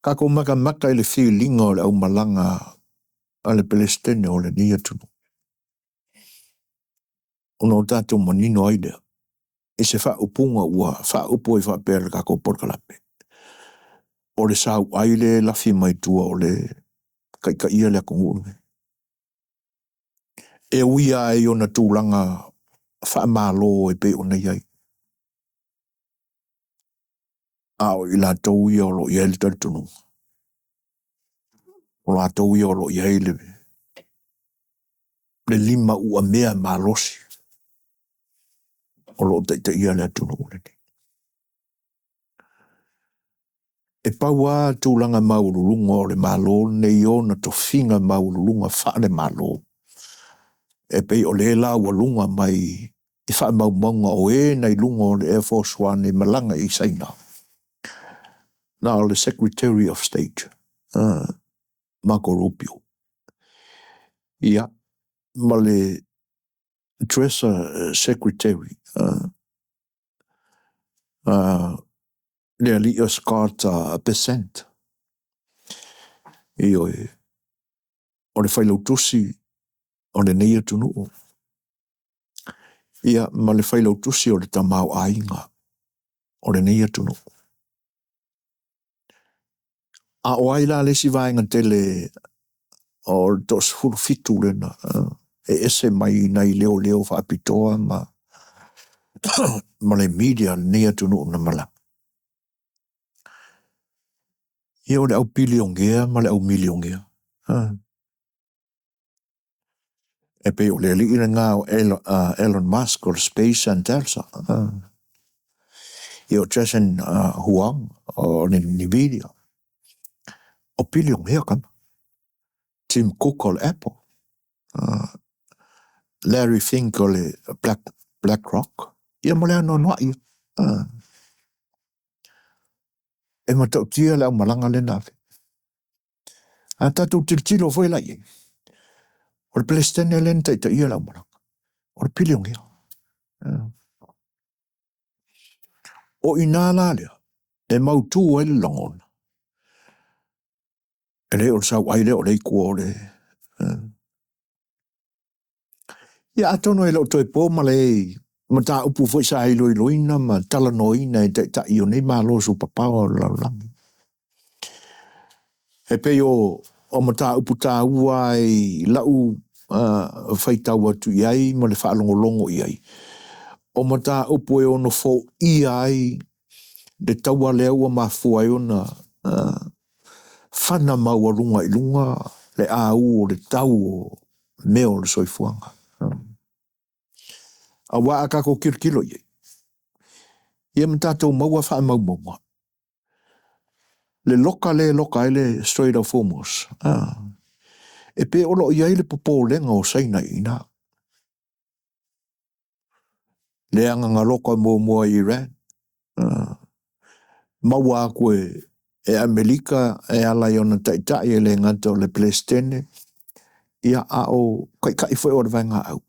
Kako maka I le feelinga o le au malanga a le Palestine o le ni atunu. Ono tātou manino aidea. E se wha upunga ua, wha upo I wha pēra kako porkalape. O le sau aile lafi mai tua o le ka ia le akungurme. E uia e o na tūlanga wha malo e pe o na iai. A o I la tau ia o lo iai le tartunu. O la tau ia o lo iai le lima ua mea malosi. O lo te ia le atunu ule. E paua tūlanga maurulunga o le malo nei o na tofinga maurulunga wha le malo. E pei o le la ua lunga mai I wha maunga o nei lunga o le Air Force One I malanga I saina. Na o le Secretary of State, Marco Rubio. Ia, ma le Treasury Secretary, le alia Scott Percent. I o le whailautusi o le neia tunu. Ia, ma le whailautusi o le tamau ainga o le neia tunu. A o aila le si vaenga tele o tos furu fitu lena. E ese mai nei leo whaapitoa ma le media neia tunu na mala. Ia o le au piliongea ma le au miliongea. E pe o le ina ngā o Elon Musk o le Space and Telsa. Ia o Jason Huang o le Nvidia. O piliongea kama. Tim Cook o le Apple. Larry Fink o le Black Rock. Ia mo le ano noa ia. E matau tia le au malanga le nawe. A tatou tilo foi la ia. O le Palestine le nta ia le au malanga. O le piliong ia. O ina la lea. E mautu e le longona. E le o le sau aile o le ikua o le. Ia atono e lo toi po ma le ma ta upu foi sa ilo iloina ma tala noina e ta io nei malo su papa o la langi. E pe o ma ta upu ta ua e lau fai tau atu iai ma le whaalongolongo iai. O ma ta upu e ono fo iai le taua lea ua mafua e ona whana maua lunga i lunga le au o le tau o meo le soifuanga. A wa a kako kirkilo ye. Ia mtatou maua wha maua. Le loka ele Strait of Hormuz. E pe olo ia le popo lenga o saina ina. Le anga nga loka mua Iran. Maua koe e Amerika e ala iona taitai e le ngata o le Palestine. Ia a o kai foi o le vanga au.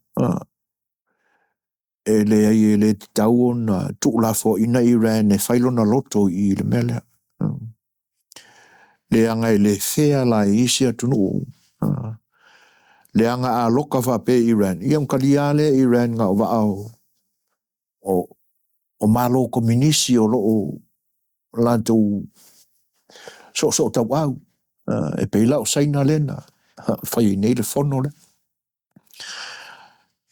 E le ai e le tau na tuula fo ina Iran e whailona loto i le mele. Le anga e le fea la e isi atunu. Le anga a loka wha pe Iran. Ia mkaliale Iran nga o au o malo komunisi o loo lantou so tau au. E peila o saina lena. Whai nei le fono le.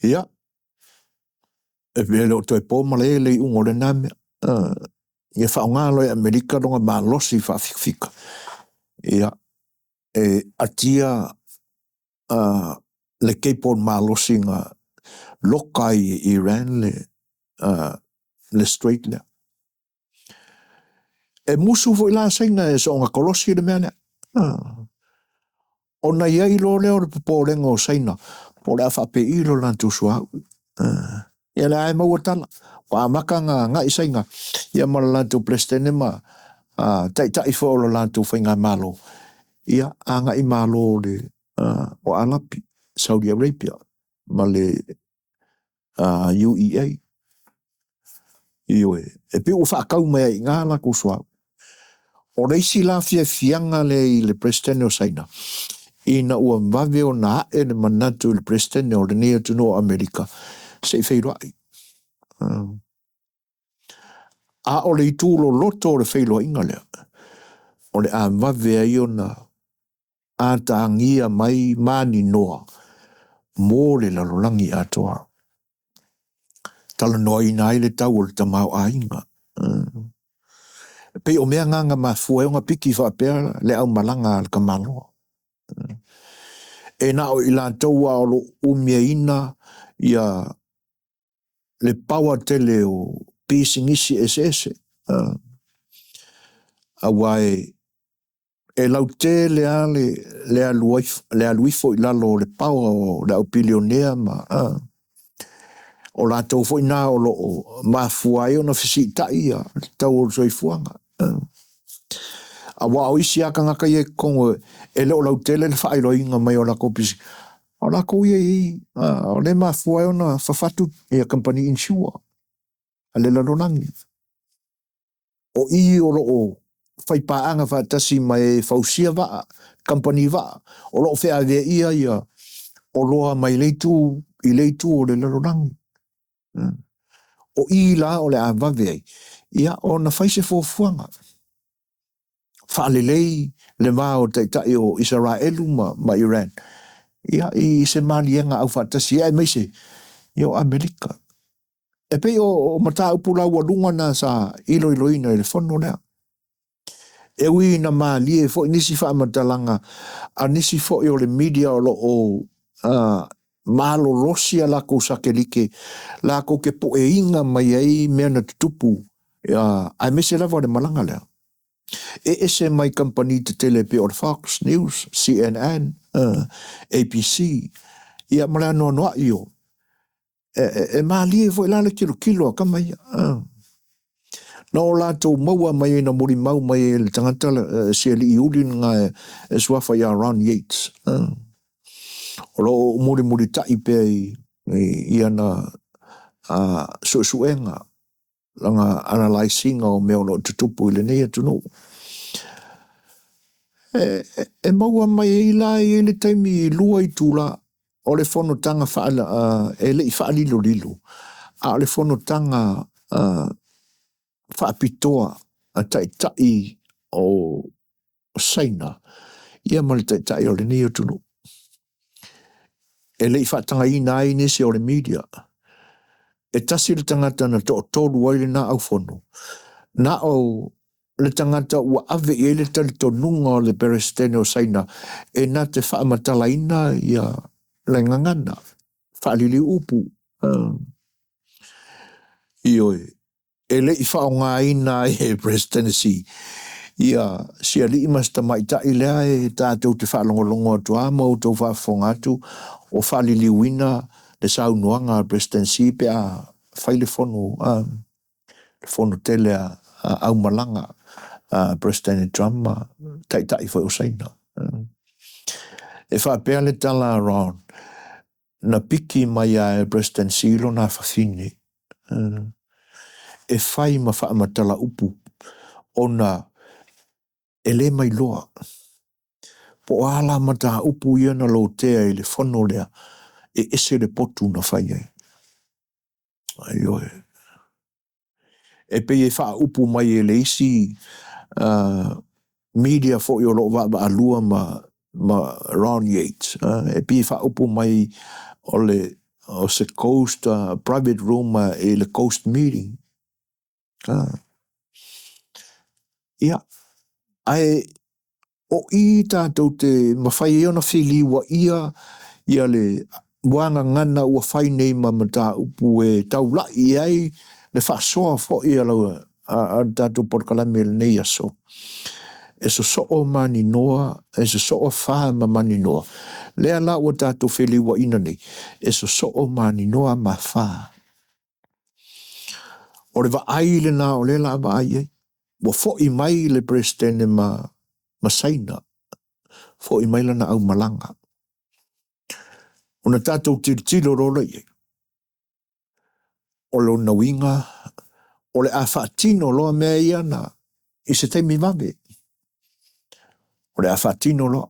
Ia. E vele o toi pōma le ungo le name. Ia whaongalo e Amerika longa malosi whawhikfika. Ia. E atia le keipon malosi nga lokai i Iran le straight le. E musu fo ila saina e so nga kolosi le mea le. O na ia ilo leo le poporenga o saina. Po le awhape ilo lantu suau. Ia le ai maua tala. Wa maka nga isainga. Ia mara lantu Palestine ma tai fo lo lantu whainga malo. Ia anga i malo le o alapi Saudi Arabia. Ma le UEA. Iwe. E pi u whaakau mea i ngā la kusua. O reisi la fianga le Palestine o saina. Ina ua mwawe o na hae le manatu le Palestine o le nea tuno o Amerika. Se whairoai. A o le itūlo loto o le whairoa inga lea. O le a mwawe ai o na a taangia mai Maninoa. Mō le lalolangi atoa. Tala noa ina ai le tau o le tamau a inga. Pei o mea nganga ma fueonga piki whapea le au malanga al kamaloa. E na o ilantaua o lo umia ina ia le paua tele o pisingisi ese. Awai e laute le aluifo ilalo le paua o le au pilionea ma o la tau fo ina o lo ma fuai o na fisitai ia tau o soifuanga. Awa o isi aka ngaka ye kongo e le o lautele le whaairoinga mai o la kopisi. O la ko ye o le ma fuai o na whawhatu e a company insure. A le lalonangi. O i o lo whaipaanga whaatasi mai fausia waa, company waa. O lo whea vea ia o loa mai leitu o le lalonangi. O i la o le a wawei. Ia o na whaise fuanga. Whaalelei le mao taitai o Israelu ma Iran. Ia i se malienga au whaatasi e meise i o Amerika. E pei o mata upula ua lunga na sa iloina i le whono lea. E ui na malie fo nisi whaamatalanga a nisi fo i o le media o malo rosia lako sakelike lako ke po e inga mai ai mea na tutupu. Ai mese lava le malanga lea. E ese mai company te tele pe o Fox News, CNN, ABC. Ia mala noa io. E maali e fo ilala kilo a kama ia. Na o lātou maua mai na muri mau mai le tangata se li iuli nga e suafa ia Ron Yates. O lo muri tai pe ia na suenga langa analyzing o mea o tutupu ile nei atunu. E maua mai e ila e le taimi lua i tūla o le fono tanga e le i whaalilo lilo. A le fono tanga whaapitoa a tai o saina. Ia ma le tai o le nei atunu. E le i whaatanga i nai nisi o le media. E tasi le tangata na tolu ai le na au fono. Na au le tangata ua ave i le tali tonunga o le perestene o saina e na te whaamatala ina ia le ngangana. Whaalili upu. Ioi. E le i whaonga ina e presidency. Ia sia li imasta maitai lea e tātou te whaalongolongo atu ama o tau whaafonga atu o whaalili wina le saunuanga presidency pe a whaile fono tele au malanga President Trump tai foi o saina. E whaapea le tala around na piki mai a President Silo na whawhine. E whai ma whaamatala upu o na ele mai loa. Po ala mata upu ia na lo tea i le whono lea e ese le potu na whai ai. Aioe. E pe e wha upu mai e le isi media fo i o lo wa alua ma Ron Yates. E pe e wha upu mai o se coast private room e le coast meeting. Ia. Ai o i tātou te mawhai e ona whili wa ia le wanga ngana ua whai nei ma mata upu e tau lai ai le whaasoa fo i alaua a tātou porkalame le nei aso. E so o Maninoa, e so o wha ma Maninoa. Lea la ua tātou whili wa ina nei. E so o Maninoa ma wha. O le wa ai le na o le la wa ai ai. Wa fo i mai le presidente ma saina. Fo i mai lana au malanga. Ona tātou tilo rola i. O lo na winga, o le a whaatino loa mea ia na i se teimi mawe. O le a whaatino loa.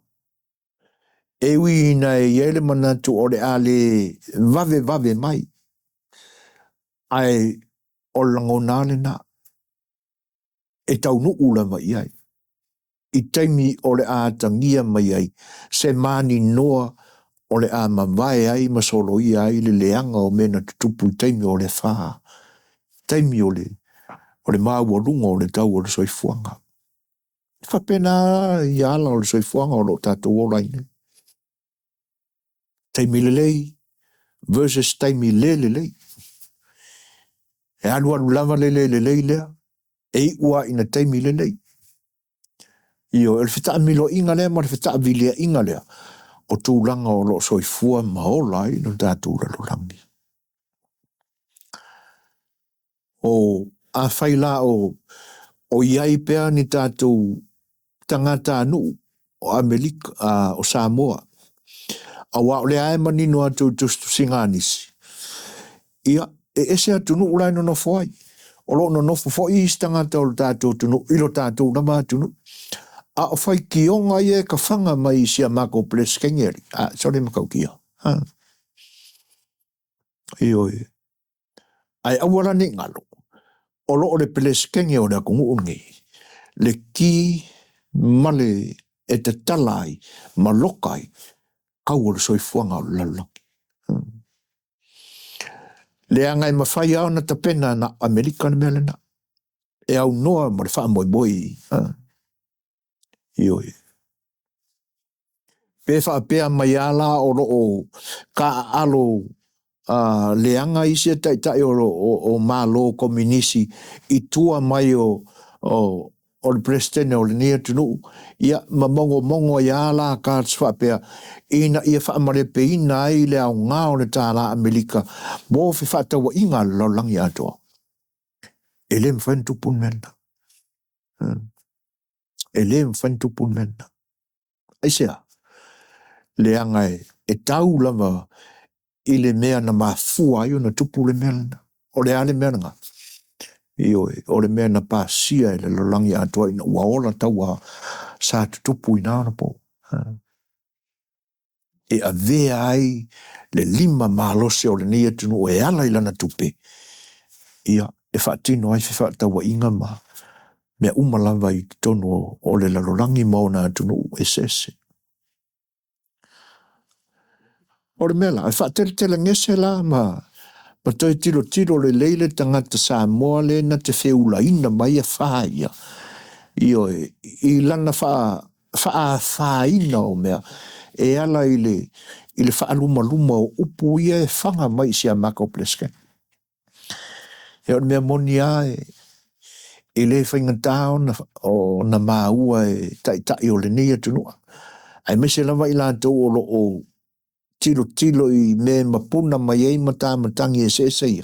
E ui na e iele manatu o le a le vave mai. Ai o lango nāle na. E tau nu ula mai ai. I teimi o le a tangia mai ai. Se Maninoa o le a mawai ai masolo i ai le leanga o mena tutupu i teimi o le wha. Teimi o le māwarunga o le tau o le soifuanga. Whapena i ala o le soifuanga o lo tātou o laine. Teimi lelei versus teimi lelei. E alu lava lelei lea. E ua ina teimi lelei. Io, el fita milo inga lea, ma le fita vilia inga lea. O tūlanga o lo soifua maolai no tātou lo langi. O a whaila o iai pea ni tātou tangata anu o Amerika, o Samoa. A wā le ae Maninoa tustu singanisi. Ia, e ese atunu ulai no nofo ai. O lo no nofo fo i tangata o tātou tunu, ilo tātou nama atunu. A o whai kionga i e ka whanga mai sia mako ples kengeri. A, sore makau kia. Ioi. Ai awara ni ngalo. O lo o le ples kenge o le akungu ungi. Le ki male e te talai ma lokai kau o le soifuanga o lala. Le angai mawhai au na tapena na Amerika na mele na. E au noa ma le wha moi. Ioi. Pe wha pea mai ala o o ka alo leanga isi tai o malo komunisi i tua mai o o le presidente o le nia tunu, ia mongo ia la ka swapea, ina ia whaamare pe ina ai le au ngā o le tāla Amerika, mo fi whatawa inga lo langi atoa. E le mwhantupun mena. E le mwhantupun mena. Aisea, le angai e tau lava i le mea na mafua i o na tupu le mea o le ale mea nga. O le mea na pāsia e le lolangi atua ina waola taua sa tutupu ina na po. E a vea ai le 5 malose o le nia tunu o e ala ila na tupe. Ia, e whaatino ai fi whaatawa inga ma mea umalava i tono o le lolangi mauna tunu e sese. O le mea la, e whaatere ngese la ma toi tiro le leile tangata Samoa le na te whiula ina mai a whaia. I lana whaina o mea. E ala i le whaaluma o upu ia e whanga mai si a mako pleske. E o mea moni a e le whaingatao o na maua e tai o le nia tunua. Ai mese lava i la tau o tilo i me mapuna mai ei matangi e seseia.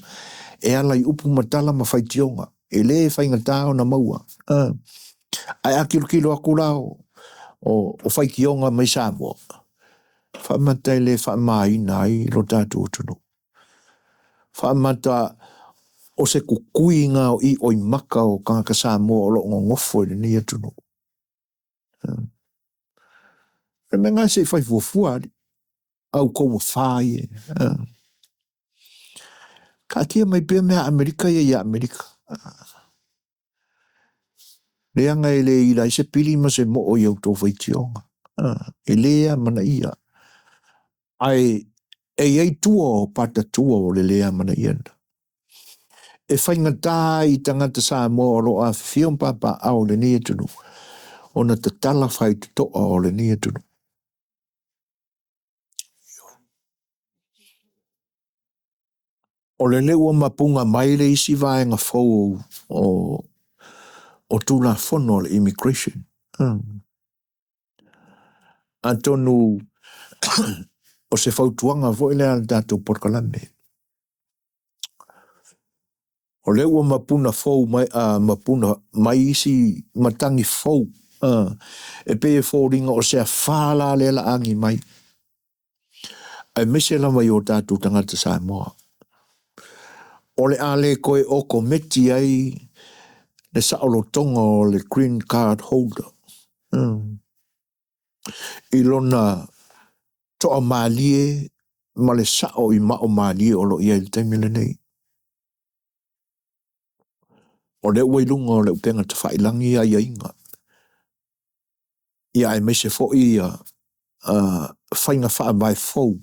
E ala i upu matala ma whaitionga. E le whaingatao na maua. Ai a kilo aku lao o whaikionga mai Samoa. Whamata i le whamaina ai lo tātou tunu. Whamata o se kukuinga o i oi maka o kanga Samoa o lo ngofo i ni tunu. E me ngā se whai fuafuari. Au kou whai e. Ka kia mai pia mea Amerika ia Amerika. Leanga e le ila i se pili ma se mo o iau tō whaitionga. E lea mana ia. Ai ei tua o pata tua o le lea mana ia. E whaingata i tangata Samoa o lo a whion papa au le nia tunu. O na te tala whai te toa o le nia tunu. O le leua mapunga mai le isi vaenga fau o tūla whono le immigration. A tonu o se whautuanga vo ele al tātou porkalame. O leua mapuna fau mapuna mai isi matangi fau. E pe e fōringa o se a whāla le la angi mai. Ai mese la mai o tātou tangata Samoa. O le ale koe o kometi ai le saolo tonga o le green card holder. I lona toa malie ma le sao i mao malie o lo ia il taimile nei. O le uailunga o le upenga te whailangi a ia inga. Ia e mese fo ia whainga wha mai fau.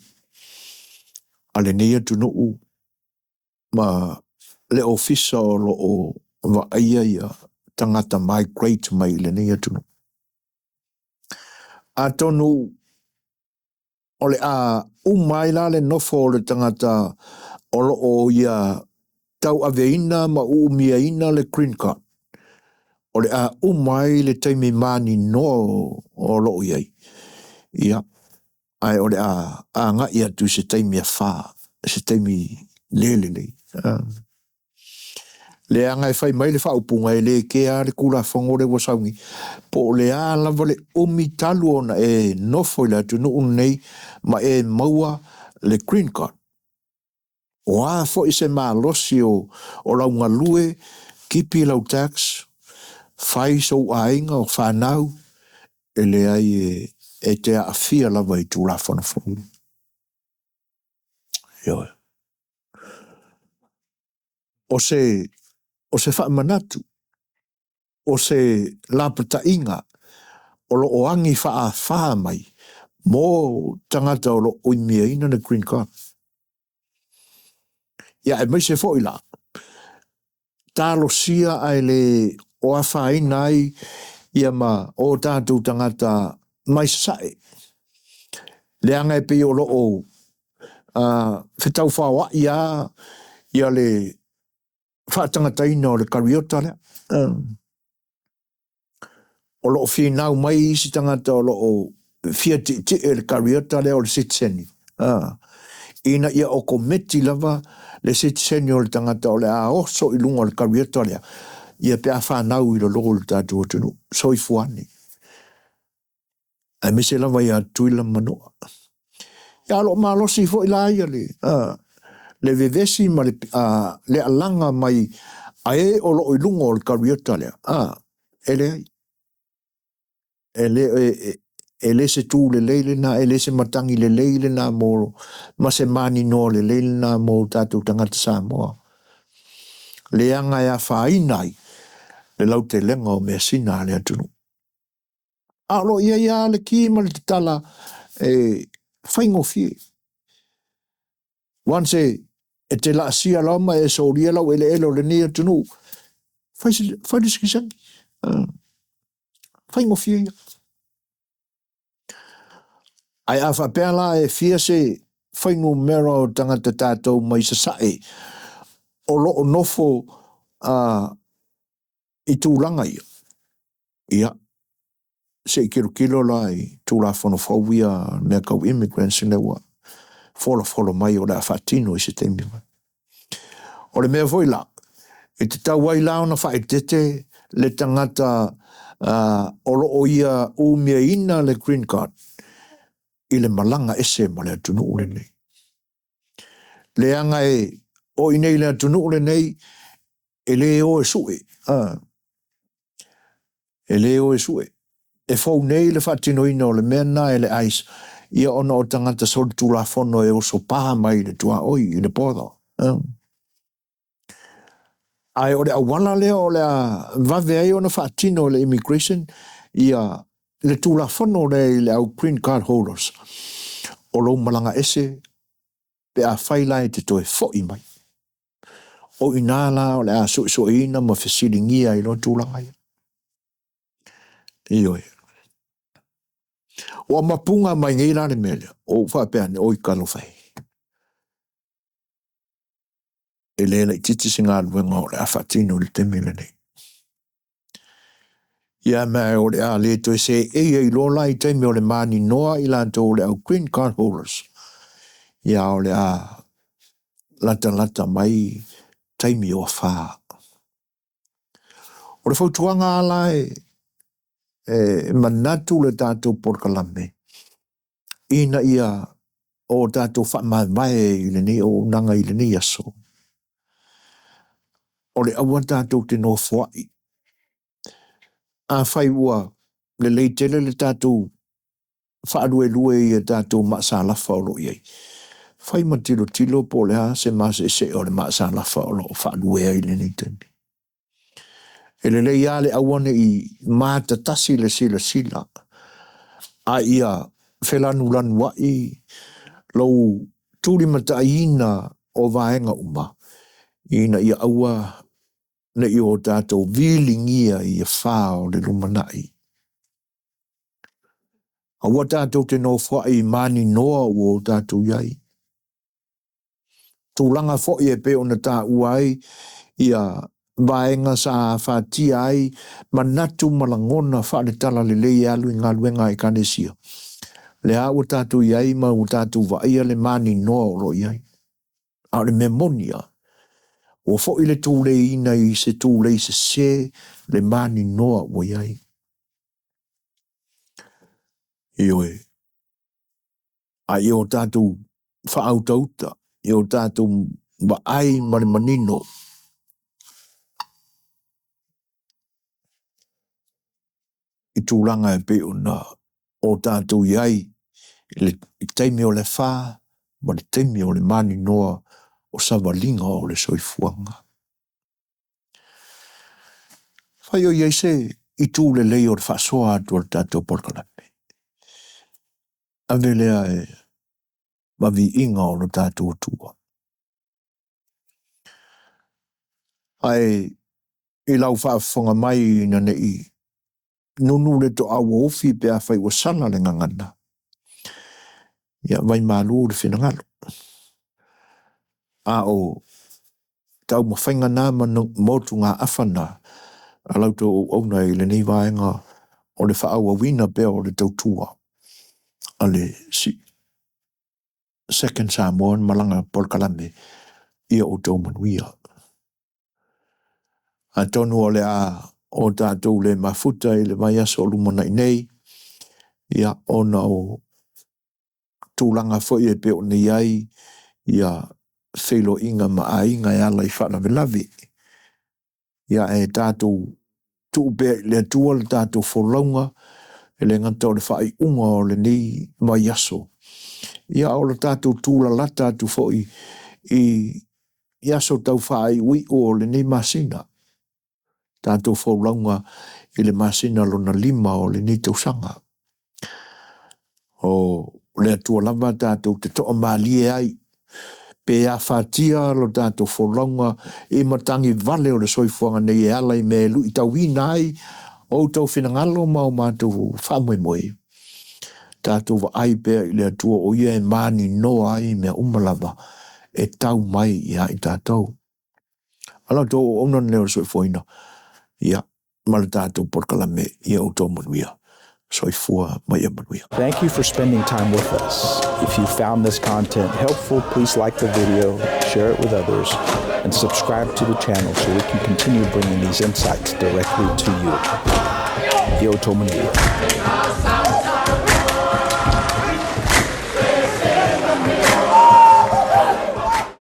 A le neia tunu u. Ma le ofisa o lo o wa ia tangata migrate mai le neia tunu. A tonu o le a umai la le nofo o le tangata o lo o ia tau aveina ma umiaina le green card. O le a umai le taimi Maninoa o lo iai. Ia. Ai o le a nga ia tu se taimi a wha. Se taimi lelele. Le anga e whai mai le whaupunga e le ke a le kula whangore wasaungi. Po le a lava le talu ona e nofo i la tu nuu nei ma e maua le green card. O a fo i se maa losi o launga lue, kipi lau tax, whai so a inga o whanau, e le ai e te a fia lava i tu la whanawhau. Ioe. O se whaamanatu, o se lapata inga, o lo o angi wha mai, mō tangata o lo oimia ina na green card. Ia e mai se fo ila. Talo sia ai le o a whaina ai ia ma o tātou tangata mai sae. Le anga e pe o lo o whetau whawa ia le whaatangata ina o le kariota lea. o loo whinau mai isi tangata o loo fia ti e le kariata lea o le sitseni. Ina ia o kometi lava le sitseni o le tangata o le a oso i lunga o le kariata lea. Ia pe a whanau i lo loo le tātou tunu. Soi fuani. Ai mese lava ia tuila Maninoa. Ia lo malosi fo i la ia le. Le vevesi ma le alanga mai ae o loo i lunga o le kariata lea. Ele ai. Ele se tu le leile na, ele se matangi le leile na mo, ma se Maninoa le leile na mo tātou tangata Samoa. Le anga ia whainai, le lau te lenga o mea sina le atunu. Alo ia le ki ma le tala whaingo fie. Wanse e te la sia lauma e so ria lau ele elo le ni atunu. Whaidisikisangi. Whaingo fie ia. Ai a whapela e fia se whaingo mera o tangata tātou mai sa sae. O loo nofo i tūlanga ia. Ia. Se i kilo la i tūla whono whauia mea kau immigrants in lewa. Whola mai o la whatino i se temi mai. O le mea voi la. E te tau wai lao na whaetete le tangata o loo ia umia ina le green card. I le malanga ese ma le atunu ule nei. Le anga o i nei le atunu ule nei e le o e sue. E le o e sue. E fau nei le whatino ina o le mena e le ais. Ia ona o tangata sol tula fono e o so paha mai le tua oi i le poda. Ai o le awala lea o le vave ai ona whatino le immigration ia le tula fono le au green card holders. O lo malanga ese pe a whaila e te toe foi mai. O inala o le a so ina ma fesilingia i lo tūlanga ia. Ioi. O mapunga mai ngai la le mele. O whapeane o i kalofai. E le le titi singa luenga o le a whatino le te mele nei. Ia mea o le a le to se e lo lai te me o le Maninoa i lanto o le au green card holders. Ia o le a lata mai taimi o wha. O le fautuanga ala manatu le tātou porkalame. Ina ia o tātou whamai i le ni o nanga i le ni aso. O le awa tātou te no fuai. A whai ua le leitele le tātou whaarue lue i a tātou maasa lafa o lo iei. Whai tilo po le ha se maasa se o le maasa lafa o lo whaarue i le ni tani. E le leia le awane i māta tasi le sila. A ia whelanu lanu wai lau tūri mata ina o vaenga uma. Ina ia aua na i o tātou vilingia i a whao le lumanai. Aua tātou te no whai Maninoa o tātou iai. Tūlanga whai e pe o na tā uai ia vaenga sa whatia ai manatu malangona whaare tala le lei alu i ngā luenga i kanesia. Le a o tātou iai ma o tātou vaia le Maninoa o lo iai. A le memonia. O fo i le tūle ina i se tūle i se le Maninoa o iai. Ioe. A i o tātou whaautauta. I o tātou wa ai ma le manino. I tūlanga e pe o tātou iai. I teimi o le wha, ma le teimi o le Maninoa o savalinga o le soifuanga. Whai o iai se i tūle lei o le whasoa atu o le tātou porkalape. Avelea e mavi inga o le tātou tua. Ai i lau whaafonga mai na nei nunu le to awa ofi pe a whai o sana le ngangana. Ia vai malu le whenangalo. A o tau mawhainga nā motu ngā awhana a lau tō au nei le nei vaenga o le whaawawina pea o le tautua. A le second Samoan malanga polkalame ia Outou Manuia. A tonu o le o tātou le mafuta i le mai aso o lumana i nei, ia ona o tūlanga foi e pe o nei ai, ia whelo inga maainga e ala i whanave lavi. Ia e tātou tūpea le atua le tātou wholaunga, e le ngata o le whai unga o le nei mai aso. Ia o le tātou tūla la tātou foi i aso tau whai ui o le nei masina. Tātou wholaunga i le masina lona 5 o le nei tausanga. O le atua lava tātou te toa maalie ai, pe a whatia lo tātou wholaunga e matangi vale o le soifuanga nei e ala i me lu i tau ina ai, o tau whinangalo mau mātou whamoe moe. Tātou wa ai pēr i le atua o ia e Maninoa ai mea umalava e tau mai ia i tātou. Ala tō o onan leo soifuina. Ia, mala tātou porkalame ia Outou Manuia. Soifua mai ia Manuia. Thank you for spending time with us. If you found this content helpful, please like the video, share it with others, and subscribe to the channel so we can continue bringing these insights directly to you. Outou Manuia.